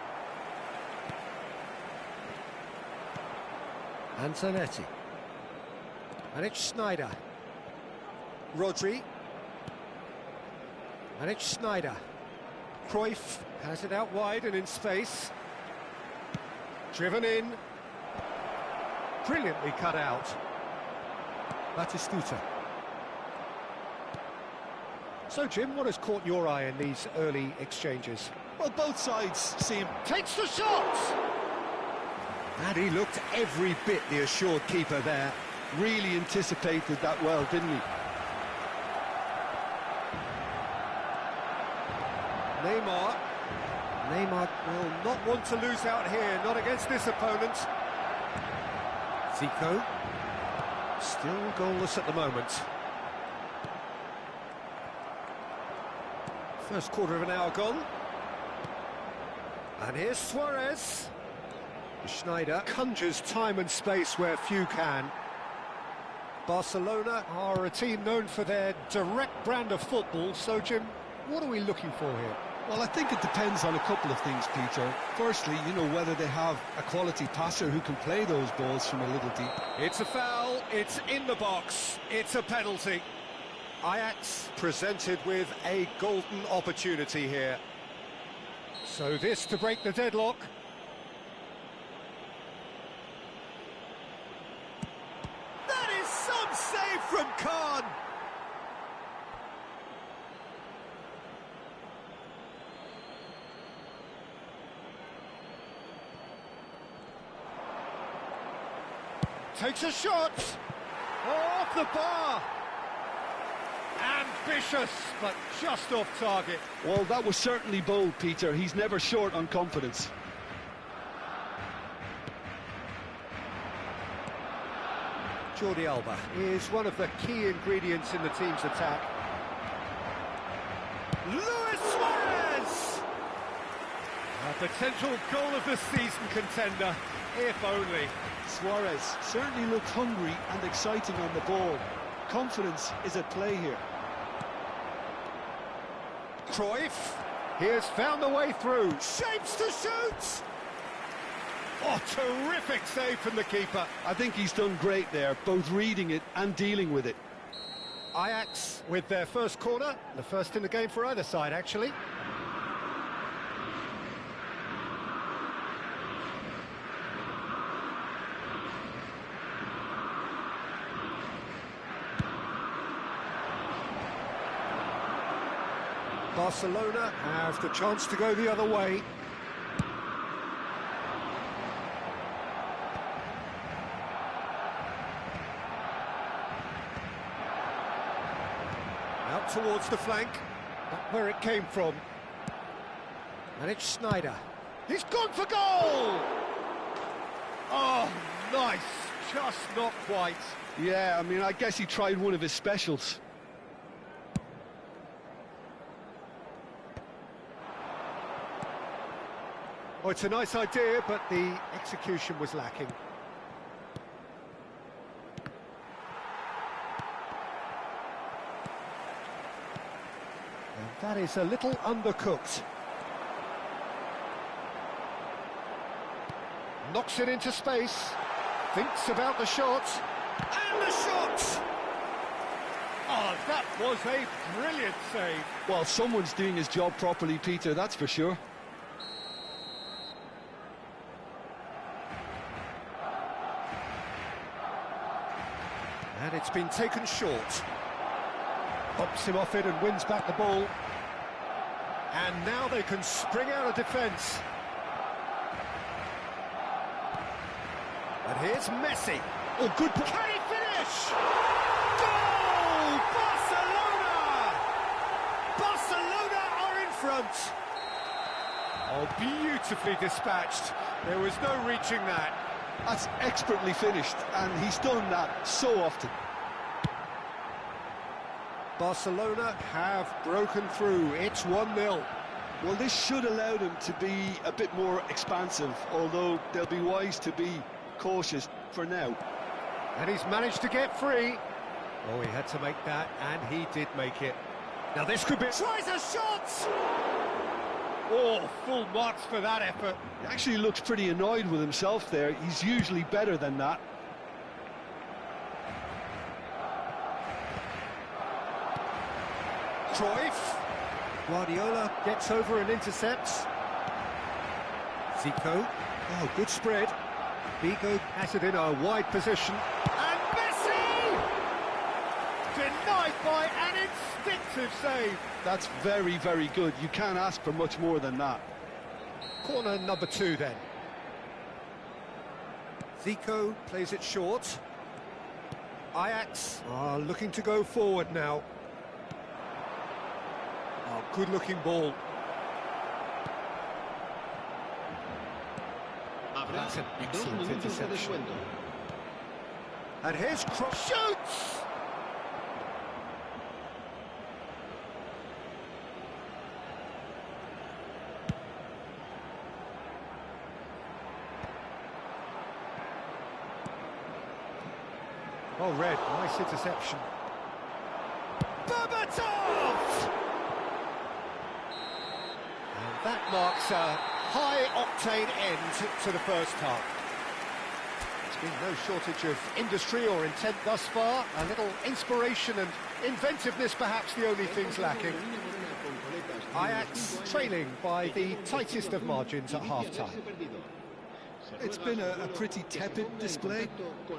Antonetti. And it's Schneider. Rodri. And it's Schneider. Cruyff has it out wide and in space. Driven in. Brilliantly cut out. Batistuta. So, Jim, what has caught your eye in these early exchanges? Well, both sides seem... Takes the shot! And he looked every bit the assured keeper there. really anticipated that well, didn't he? Neymar will not want to lose out here, not against this opponent. Zico, still goalless at the moment. First quarter of an hour gone. And here's Suarez. Schneider conjures time and space where few can. Barcelona are a team known for their direct brand of football, so Jim, what are we looking for here? Well, I think it depends on a couple of things, Peter. Firstly, you know, whether they have a quality passer who can play those balls from a little deep. It's a foul, it's in the box, it's a penalty. Ajax presented with a golden opportunity here. So this to break the deadlock. That is some save from Khan! Takes a shot! Off the bar! Ambitious, but just off target. Well, that was certainly bold, Peter. He's never short on confidence. Jordi Alba is one of the key ingredients in the team's attack. Luis Suarez! A potential goal of the season contender, if only. Suarez certainly looked hungry and exciting on the ball. Confidence is at play here. Cruyff, he has found a way through, shapes to shoot! Oh, terrific save from the keeper. I think he's done great there, both reading it and dealing with it. Ajax with their first corner, the first in the game for either side, actually. Barcelona have the chance to go the other way. Out towards the flank, not where it came from. And it's Schneider. He's gone for goal! Oh, nice, just not quite. Yeah, I mean, I guess he tried one of his specials. Oh, it's a nice idea, but the execution was lacking. And that is a little undercooked. Knocks it into space. Thinks about the shot. And the shot! Oh, that was a brilliant save. Well, someone's doing his job properly, Peter, that's for sure. And it's been taken short. Pops him off it and wins back the ball. And now they can spring out of defence. And here's Messi. Oh, good. Can he finish? Goal! Barcelona! Barcelona are in front. Oh, beautifully dispatched. There was no reaching that. That's expertly finished, and he's done that so often. Barcelona have broken through. It's 1-0. Well, this should allow them to be a bit more expansive, although they'll be wise to be cautious for now. And he's managed to get free. Oh, he had to make that, and he did make it. Now this could be... Tries a shot! Oh, full marks for that effort. He actually looks pretty annoyed with himself there. He's usually better than that. Cruyff. Guardiola gets over and intercepts. Zico. Oh, good spread. Vigo has it in a wide position. And Messi! Denied by an instinctive save. That's very, very good. You can't ask for much more than that. Corner number 2 then. Zico plays it short. Ajax are looking to go forward now. Oh, good-looking ball. That's an excellent interception. And here's cross. Shoots! Oh, Red, nice interception. Berbatov! And that marks a high-octane end to the first half. There's been no shortage of industry or intent thus far. A little inspiration and inventiveness, perhaps the only things lacking. Ajax trailing by the tightest of margins at half-time. It's been a pretty tepid display.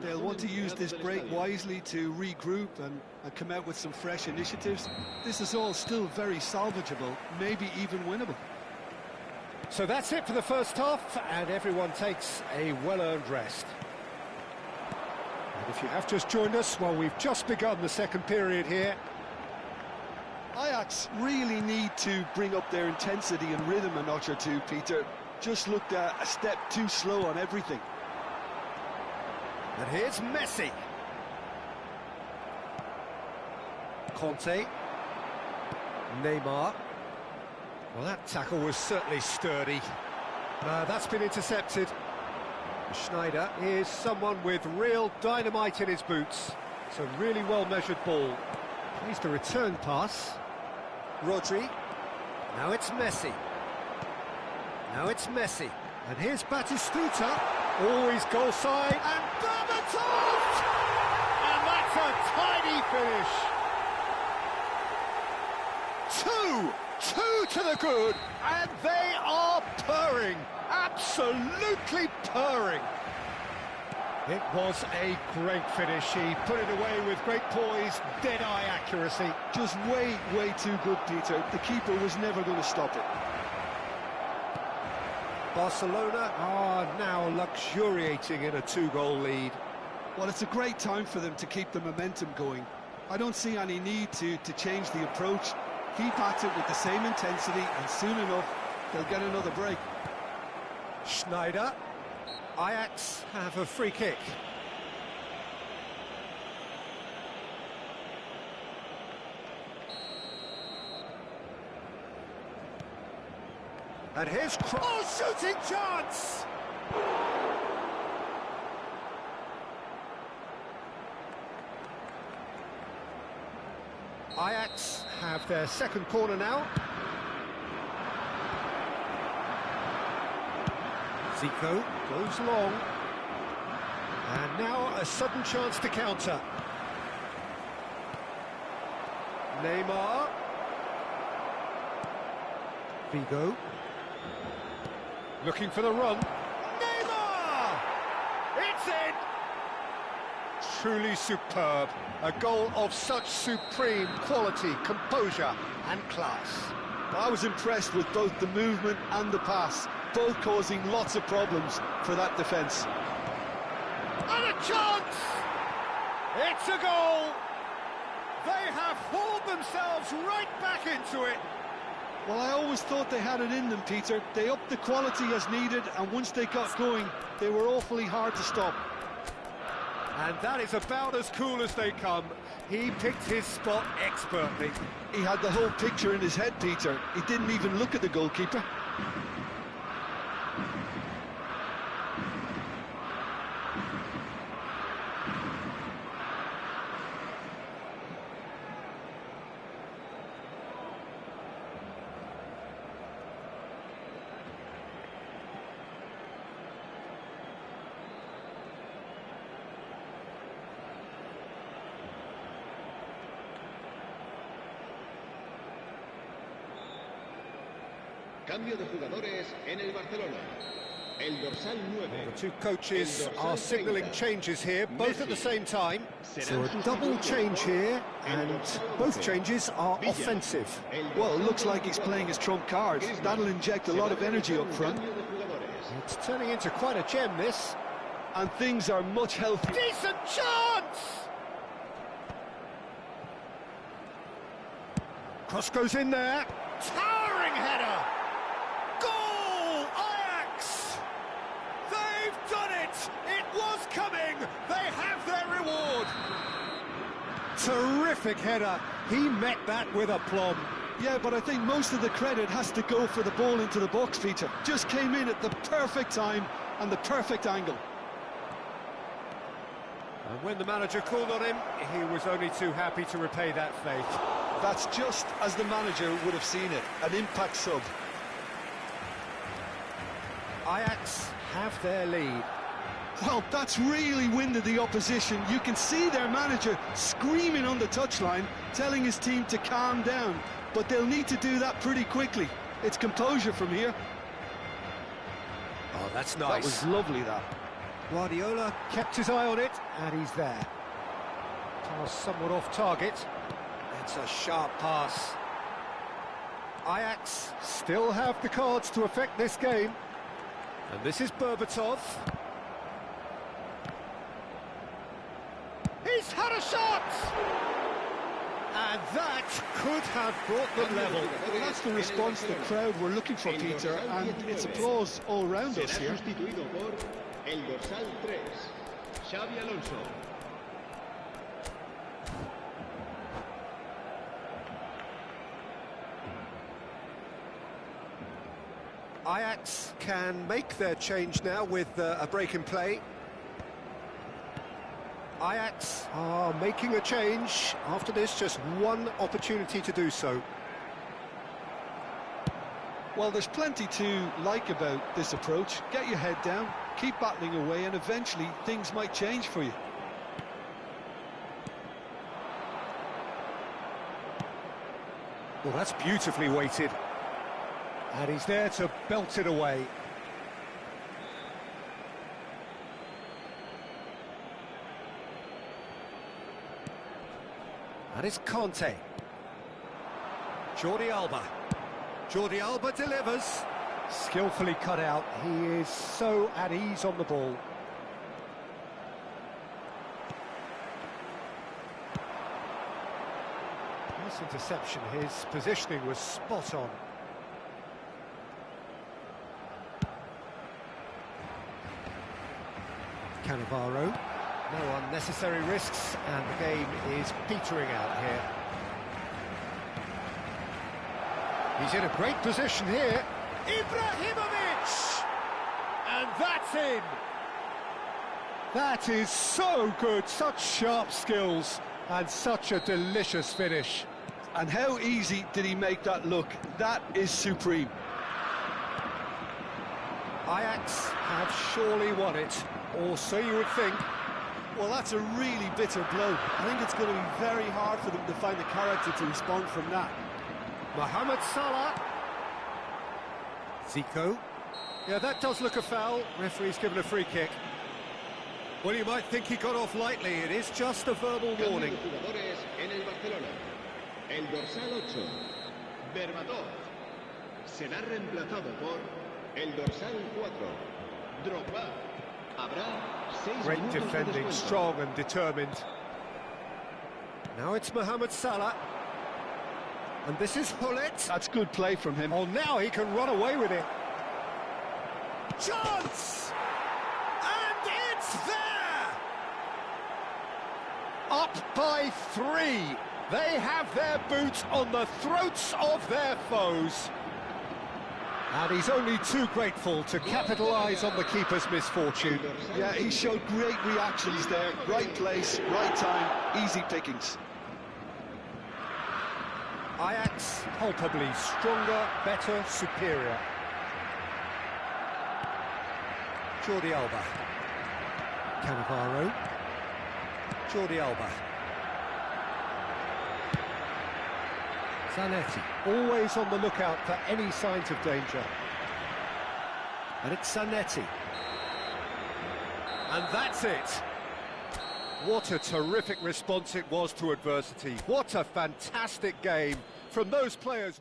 They'll want to use this break wisely to regroup and come out with some fresh initiatives. This is all still very salvageable, maybe even winnable. So that's it for the first half, and everyone takes a well-earned rest. And if you have just joined us, well, we've just begun the second period here. Ajax really need to bring up their intensity and rhythm a notch or two, Peter. Just looked a step too slow on everything. And here's Messi. Conte. Neymar. Well, that tackle was certainly sturdy. That's been intercepted. Schneider is someone with real dynamite in his boots. It's a really well-measured ball. Plays the return pass. Rodri. Now it's Messi. Now it's Messi. And here's Batistuta. Always goal side. And Berbatov! And that's a tiny finish. Two to the good. And they are purring. Absolutely purring. It was a great finish. He put it away with great poise, dead-eye accuracy. Just way too good, Peter. The keeper was never going to stop it. Barcelona are now luxuriating in a 2-goal lead. Well, it's a great time for them to keep the momentum going. I don't see any need to change the approach. Keep at it with the same intensity, and soon enough, they'll get another break. Schneider. Ajax have a free kick. And here's shooting chance! Ajax have their second corner now. Zico goes long. And now a sudden chance to counter. Neymar. Vigo. Looking for the run. Neymar! It's in! Truly superb. A goal of such supreme quality, composure and class. I was impressed with both the movement and the pass, both causing lots of problems for that defence. And a chance! It's a goal! They have hauled themselves right back into it. Well, I always thought they had it in them, Peter. They upped the quality as needed, and once they got going, they were awfully hard to stop. And that is about as cool as they come. He picked his spot expertly. He had the whole picture in his head, Peter. He didn't even look at the goalkeeper. Cambio de jugadores en el Barcelona. El dorsal 9. The two coaches are signalling changes here, both at the same time. So a double change here, and both changes are offensive. Well, it looks like he's playing his trump card. That'll inject a lot of energy up front. It's turning into quite a gem, this. And things are much healthier. Decent chance! Cross goes in there. Towering header! Goal! Ajax! They've done it! It was coming! They have their reward! Terrific header. He met that with aplomb. Yeah, but I think most of the credit has to go for the ball into the box, Peter. Just came in at the perfect time and the perfect angle. And when the manager called on him, he was only too happy to repay that faith. That's just as the manager would have seen it, an impact sub. Ajax have their lead. Well, that's really winded the opposition. You can see their manager screaming on the touchline, telling his team to calm down. But they'll need to do that pretty quickly. It's composure from here. Oh, that's nice. That was lovely, that. Guardiola kept his eye on it, and he's there. Pass somewhat off target. It's a sharp pass. Ajax still have the cards to affect this game. And this is Berbatov. He's had a shot! And that could have brought them level. Well, that's the response the crowd were looking for, Peter, and it's applause all round us here. Sustituido por el dorsal 3, Xavi Alonso. Ajax can make their change now with a break in play. Ajax are making a change. After this, just one opportunity to do so. Well, there's plenty to like about this approach. Get your head down, keep battling away, and eventually things might change for you. Well, that's beautifully weighted. And he's there to belt it away. And it's Conte. Jordi Alba. Jordi Alba delivers. Skillfully cut out. He is so at ease on the ball. Nice interception. His positioning was spot on. Cannavaro. No unnecessary risks, and the game is petering out here. He's in a great position here. Ibrahimovic! And that's in! That is so good, such sharp skills, and such a delicious finish. And how easy did he make that look? That is supreme. Ajax have surely won it, or so you would think. Well, that's a really bitter blow. I think it's going to be very hard for them to find the character to respond from that. Mohamed Salah. Zico. Yeah, that does look a foul. Referee's given a free kick. Well, you might think he got off lightly. It is just a verbal warning. Jugadores en el Barcelona. El dorsal 8, Berbatov. Será reemplazado por el dorsal 4, Drogba. Habrá 6 Great minutos de defending, descuento. strong and determined. Now it's Mohamed Salah. And this is Hullet. That's good play from him. Oh, now he can run away with it. Chance! And it's there! Up by 3. They have their boots on the throats of their foes. And he's only too grateful to capitalise on the keeper's misfortune. Yeah, he showed great reactions there. Right place, right time, easy pickings. Ajax palpably stronger, better, superior. Jordi Alba. Cannavaro. Jordi Alba. Zanetti, always on the lookout for any signs of danger. And it's Zanetti. And that's it. What a terrific response it was to adversity. What a fantastic game from those players.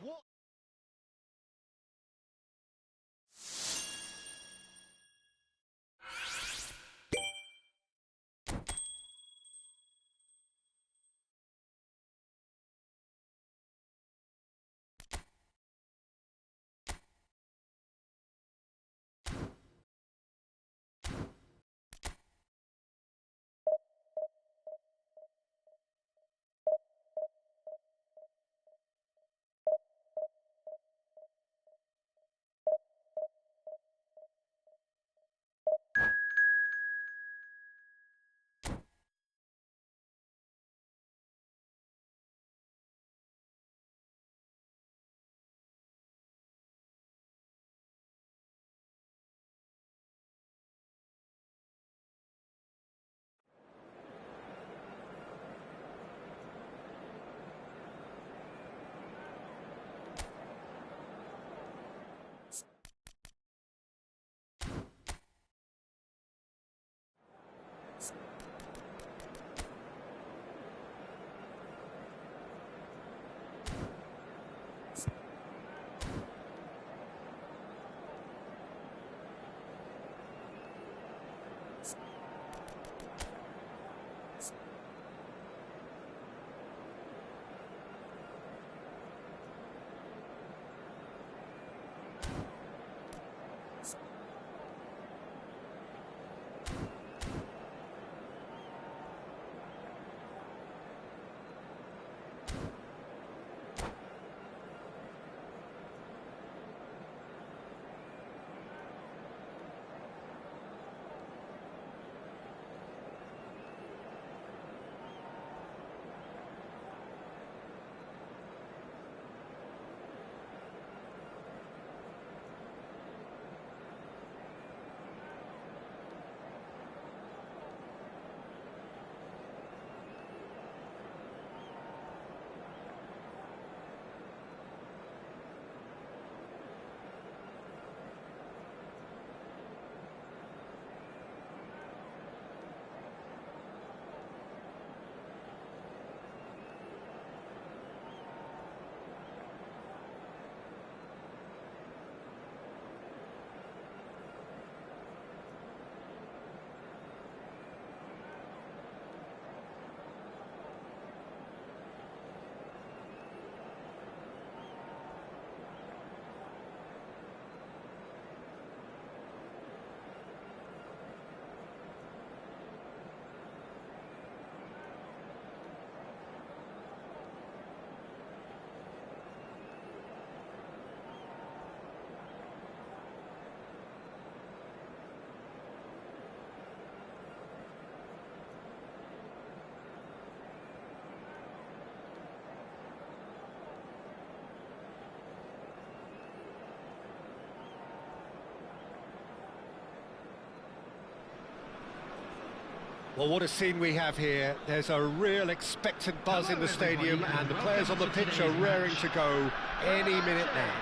Well, what a scene we have here. There's a real expectant buzz in the stadium, and the players on the pitch are raring to go any minute now.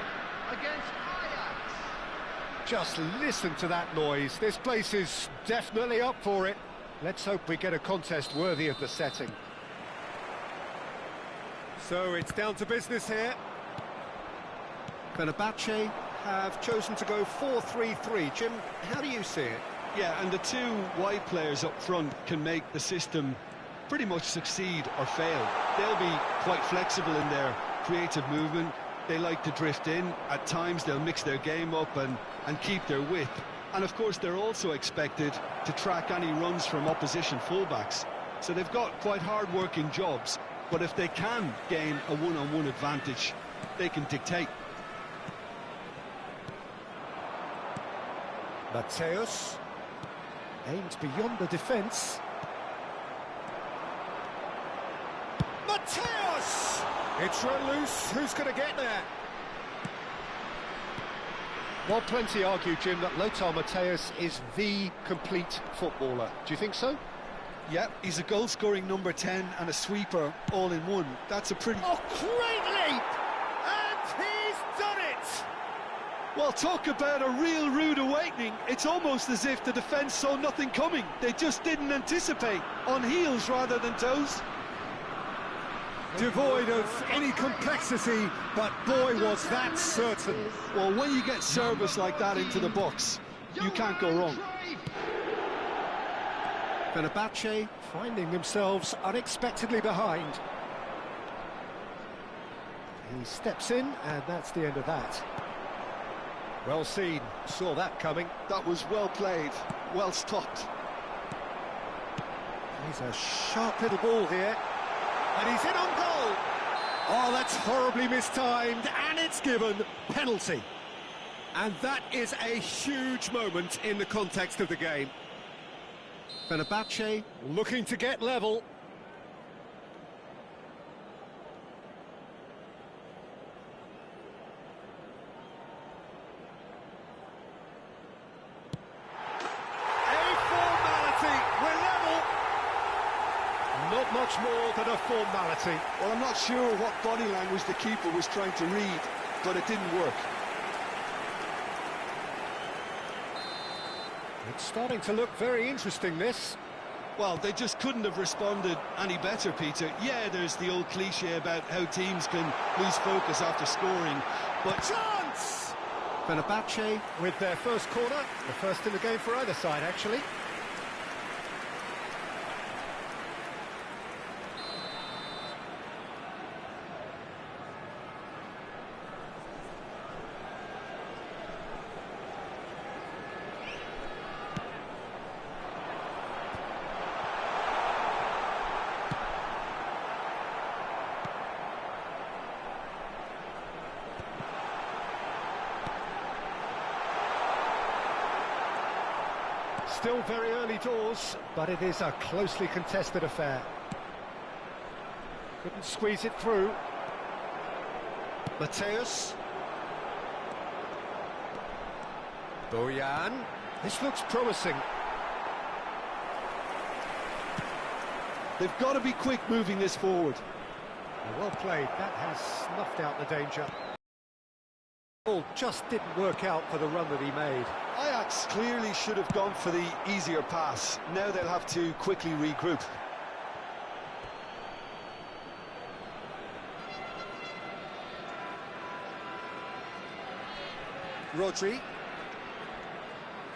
Against Ajax. Just listen to that noise. This place is definitely up for it. Let's hope we get a contest worthy of the setting. So it's down to business here. Fenerbahce have chosen to go 4-3-3. Jim, how do you see it? Yeah, and the two wide players up front can make the system pretty much succeed or fail. They'll be quite flexible in their creative movement. They like to drift in. At times they'll mix their game up and keep their width. And of course they're also expected to track any runs from opposition fullbacks. So they've got quite hard-working jobs, but if they can gain a one-on-one advantage, they can dictate. Mateus aimed beyond the defence. Mateus! It's run loose. Who's going to get there? Well, plenty argue, Jim, that Lothar Matthäus is the complete footballer. Do you think so? Yeah, he's a goal-scoring number 10 and a sweeper all in one. That's a pretty... Oh, great leap! Well, talk about a real rude awakening. It's almost as if the defence saw nothing coming. They just didn't anticipate. On heels rather than toes. Devoid of any complexity, but boy, was that certain. Well, when you get service like that into the box, you can't go wrong. Fenerbahce finding themselves unexpectedly behind. He steps in, and that's the end of that. Well seen, saw that coming. That was well played, well stopped. He's a sharp little ball here, and he's in on goal. Oh, that's horribly mistimed, and it's given penalty. And that is a huge moment in the context of the game. Fenerbahce looking to get level. Not much more than a formality. Well, I'm not sure what body language the keeper was trying to read, but it didn't work. It's starting to look very interesting, this. Well, they just couldn't have responded any better, Peter. Yeah, there's the old cliche about how teams can lose focus after scoring, but... Chance! Fenerbahce with their first corner, the first in the game for either side, actually. Still very early doors, but it is a closely contested affair. Couldn't squeeze it through. Mateus. Bojan. This looks promising. They've got to be quick moving this forward. Well played, that has snuffed out the danger. Ball just didn't work out for the run that he made. Ajax clearly should have gone for the easier pass. Now they'll have to quickly regroup. Rodri.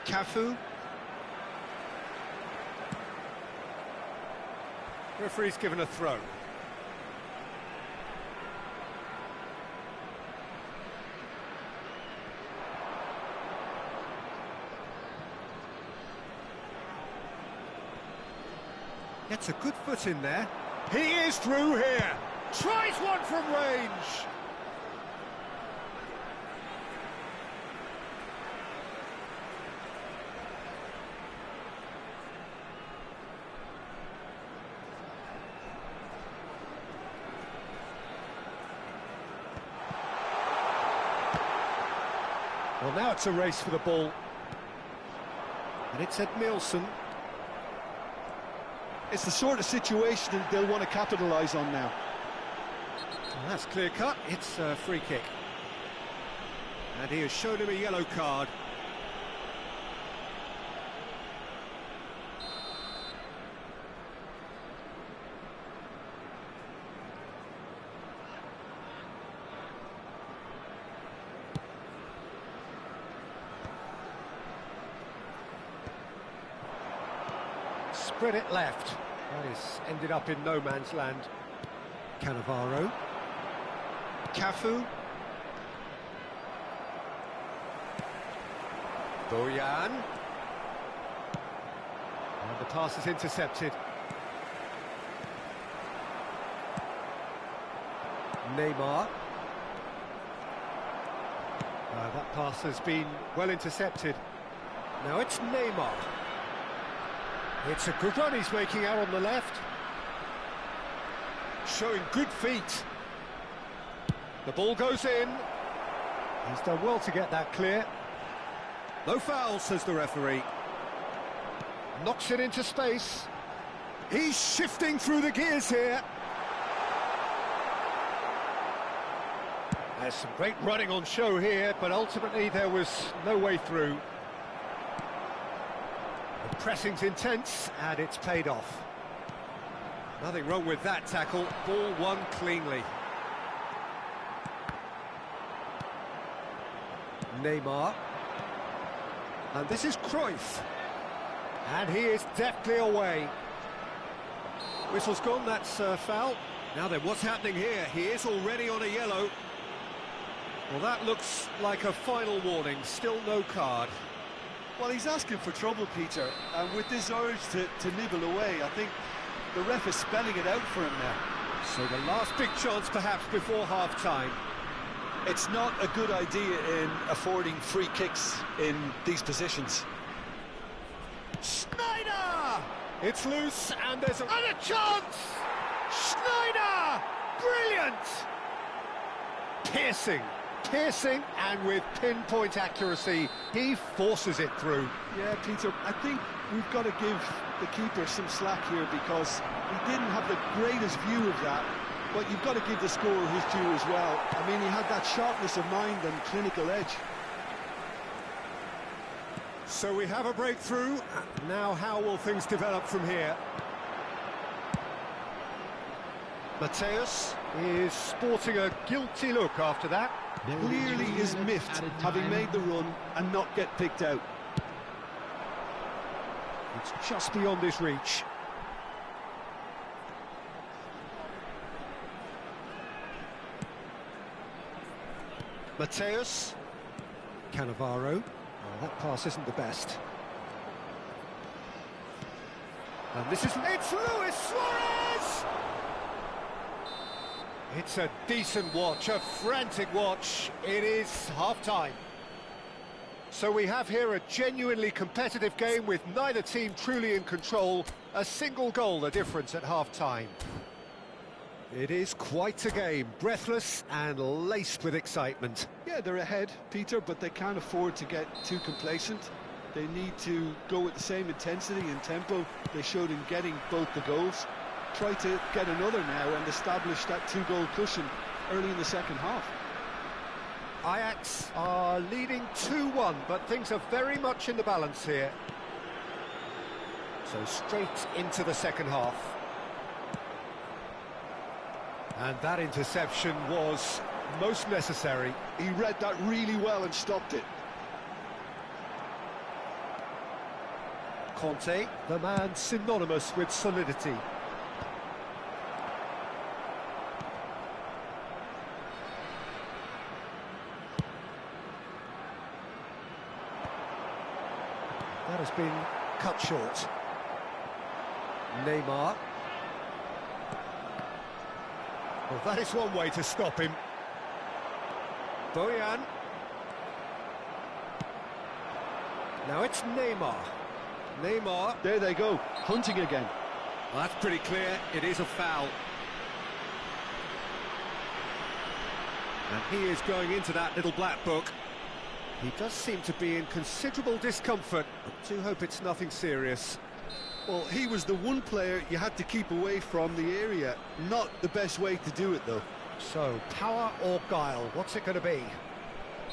Cafu. Referee's given a throw. Gets a good foot in there. He is through here. Tries one from range. Well, now it's a race for the ball. And it's Ed Nielsen. It's the sort of situation that they'll want to capitalise on now. Well, that's clear cut. It's a free kick. And he has shown him a yellow card. Spread it left. That is ended up in no man's land. Cannavaro. Cafu. Bojan. And the pass is intercepted. Neymar. That pass has been well intercepted. Now it's Neymar. It's a good run he's making out on the left. Showing good feet. The ball goes in. He's done well to get that clear. No foul, says the referee. Knocks it into space. He's shifting through the gears here. There's some great running on show here, but ultimately there was no way through. The pressing's intense, and it's paid off. Nothing wrong with that tackle, ball won cleanly. Neymar. And this is Cruyff. And he is deftly away. Whistle's gone, that's foul. Now then, what's happening here? He is already on a yellow. Well, that looks like a final warning, still no card. Well, he's asking for trouble, Peter, and with this urge to nibble away, I think the ref is spelling it out for him now. So the last big chance perhaps before half-time. It's not a good idea in affording free kicks in these positions. Schneider! It's loose and there's a chance! Schneider! Brilliant! Piercing, and with pinpoint accuracy, he forces it through. Yeah, Peter, I think we've got to give the keeper some slack here because he didn't have the greatest view of that, but you've got to give the scorer his due as well. I mean, he had that sharpness of mind and clinical edge. So we have a breakthrough. Now how will things develop from here? Mateus is sporting a guilty look after that. Clearly is miffed, having made the run and not get picked out. It's just beyond his reach. Mateus. Cannavaro. Oh, that pass isn't the best. And this is... It's Luis Suarez! It's a decent watch, a frantic watch. It is half-time. So we have here a genuinely competitive game with neither team truly in control. A single goal the difference at half-time. It is quite a game, breathless and laced with excitement. Yeah, they're ahead, Peter, but they can't afford to get too complacent. They need to go with the same intensity and tempo they showed in getting both the goals. Try to get another now and establish that two-goal cushion early in the second half. Ajax are leading 2-1, but things are very much in the balance here. So straight into the second half. And that interception was most necessary. He read that really well and stopped it. Conte, the man synonymous with solidity. That has been cut short. Neymar. Well, that is one way to stop him. Bojan. Now it's Neymar. Neymar. There they go, hunting again. Well, that's pretty clear. It is a foul. And he is going into that little black book. He does seem to be in considerable discomfort. I do hope it's nothing serious. Well, he was the one player you had to keep away from the area. Not the best way to do it, though. So, power or guile, what's it going to be?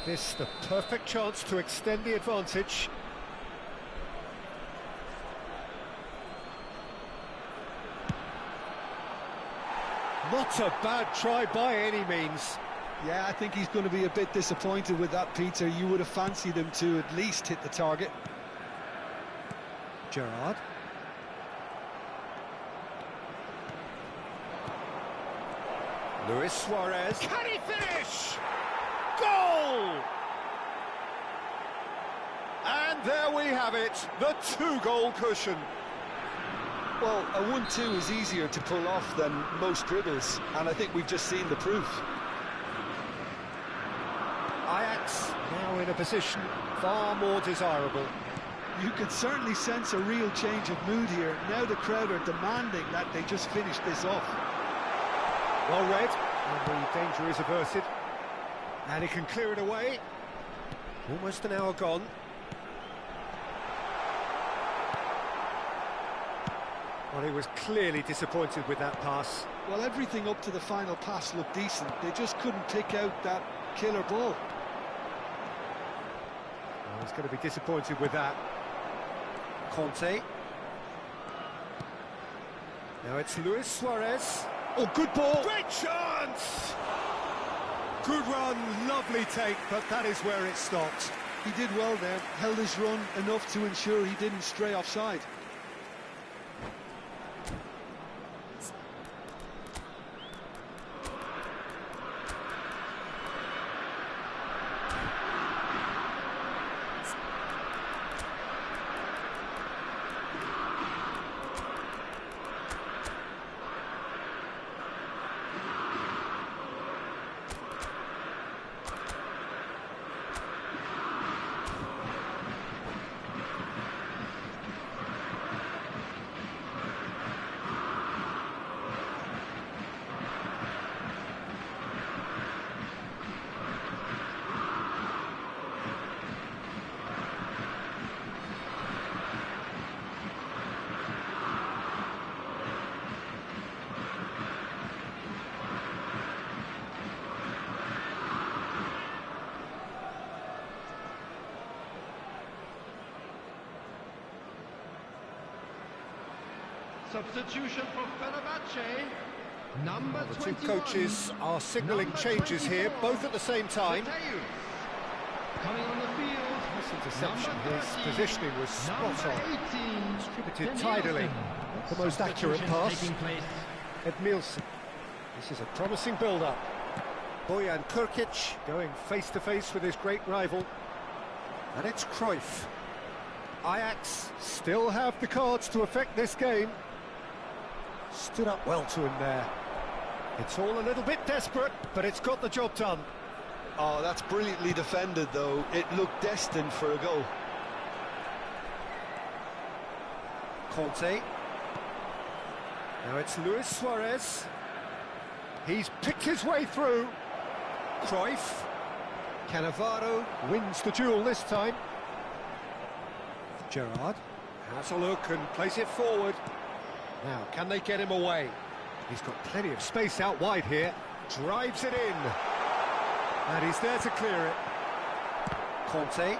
This the perfect chance to extend the advantage. Not a bad try by any means. Yeah, I think he's going to be a bit disappointed with that, Peter. You would have fancied him to at least hit the target. Gerrard. Luis Suarez. Can he finish? Goal! And there we have it, the two-goal cushion. Well, a 1-2 is easier to pull off than most dribbles, and I think we've just seen the proof. Ajax now in a position far more desirable. You could certainly sense a real change of mood here. Now the crowd are demanding that they just finish this off. Well read, and the danger is averted. And he can clear it away. Almost an hour gone. Well, he was clearly disappointed with that pass. Well, everything up to the final pass looked decent. They just couldn't pick out that killer ball. Oh, he's going to be disappointed with that. Conte. Now it's Luis Suarez. Oh, good ball. Great chance! Good run, lovely take, but that is where it stopped. He did well there, held his run enough to ensure he didn't stray offside. Substitution for Fenerbahce, number The 21. two coaches are signalling changes here, both at the same time. Coming on the field, This interception, number his 30, positioning was spot number on. 18, Distributed Danielson. tidily. The most accurate pass. Taking place. Edmilson. This is a promising build-up. Bojan Kurkic going face-to-face with his great rival. And it's Cruyff. Ajax still have the cards to affect this game. Stood up well to him there. It's all a little bit desperate, but it's got the job done. Oh, that's brilliantly defended, though. It looked destined for a goal. Conte. Now it's Luis Suarez. He's picked his way through. Cruyff. Cannavaro wins the duel this time. Gerrard has a look and plays it forward. Now, can they get him away? He's got plenty of space out wide here. Drives it in. And he's there to clear it. Conte.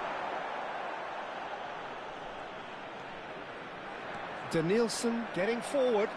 Danielson getting forward.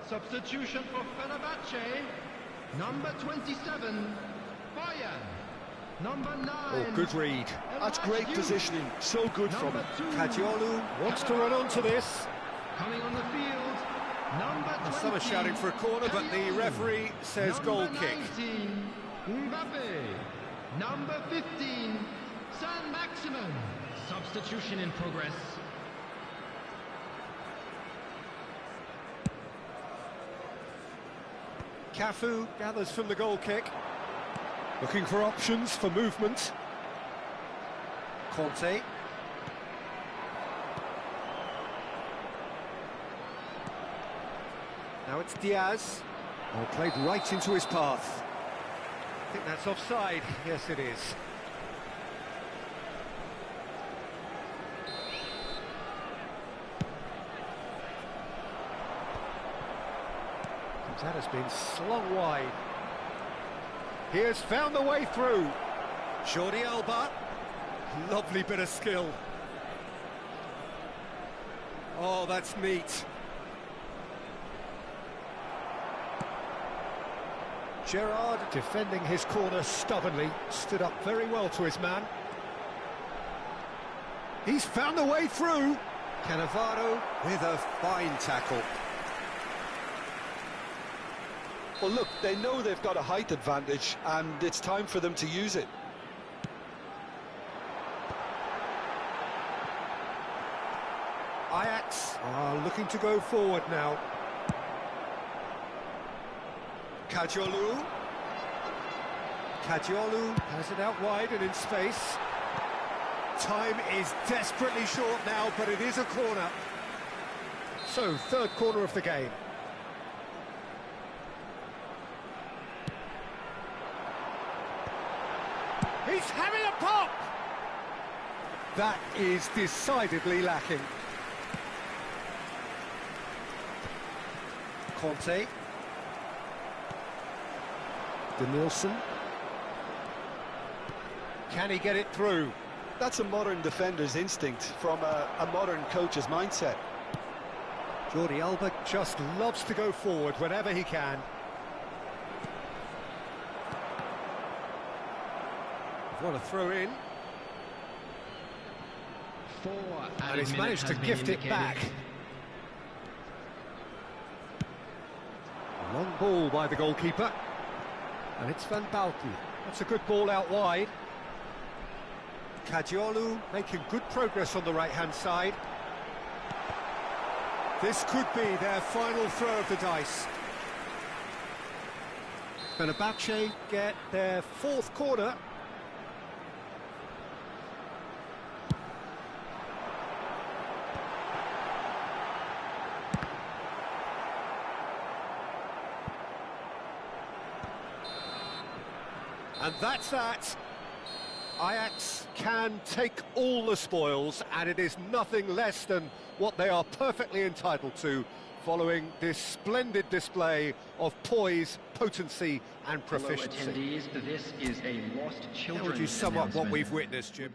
Substitution for Fenerbahce, number 27, Bayern. Number 9. Oh, good read. That's great positioning. So good from him. Kadiolu wants to run onto this. Coming on the field, number 20. Some are shouting for a corner, but the referee says goal Number kick. 19, Mbappe. Number 15, San Maximin. Substitution in progress. Cafu gathers from the goal kick. Looking for options for movement. Conte. Now it's Diaz. Oh, played right into his path. I think that's offside. Yes, it is. That has been slung wide. He has found the way through. Jordi Alba. Lovely bit of skill. Oh, that's neat. Gerrard defending his corner stubbornly, stood up very well to his man. He's found the way through. Cannavaro with a fine tackle. Well, look, they know they've got a height advantage, and it's time for them to use it. Ajax are looking to go forward now. Kajolu has it out wide and in space. Time is desperately short now, but it is a corner. So, third corner of the game. He's having a pop! That is decidedly lacking. Conte. Denilson. Can he get it through? That's a modern defender's instinct from a modern coach's mindset. Jordi Alba just loves to go forward whenever he can. What a throw in. And he's managed to gift it back. A long ball by the goalkeeper. And it's Van Bauten. That's a good ball out wide. Kajolu making good progress on the right-hand side. This could be their final throw of the dice. Fenerbahce get their fourth corner. And that's that. Ajax can take all the spoils, and it is nothing less than what they are perfectly entitled to, following this splendid display of poise, potency and proficiency. Hello attendees, this is a lost children How would you sum up what announcement. we've witnessed, Jim?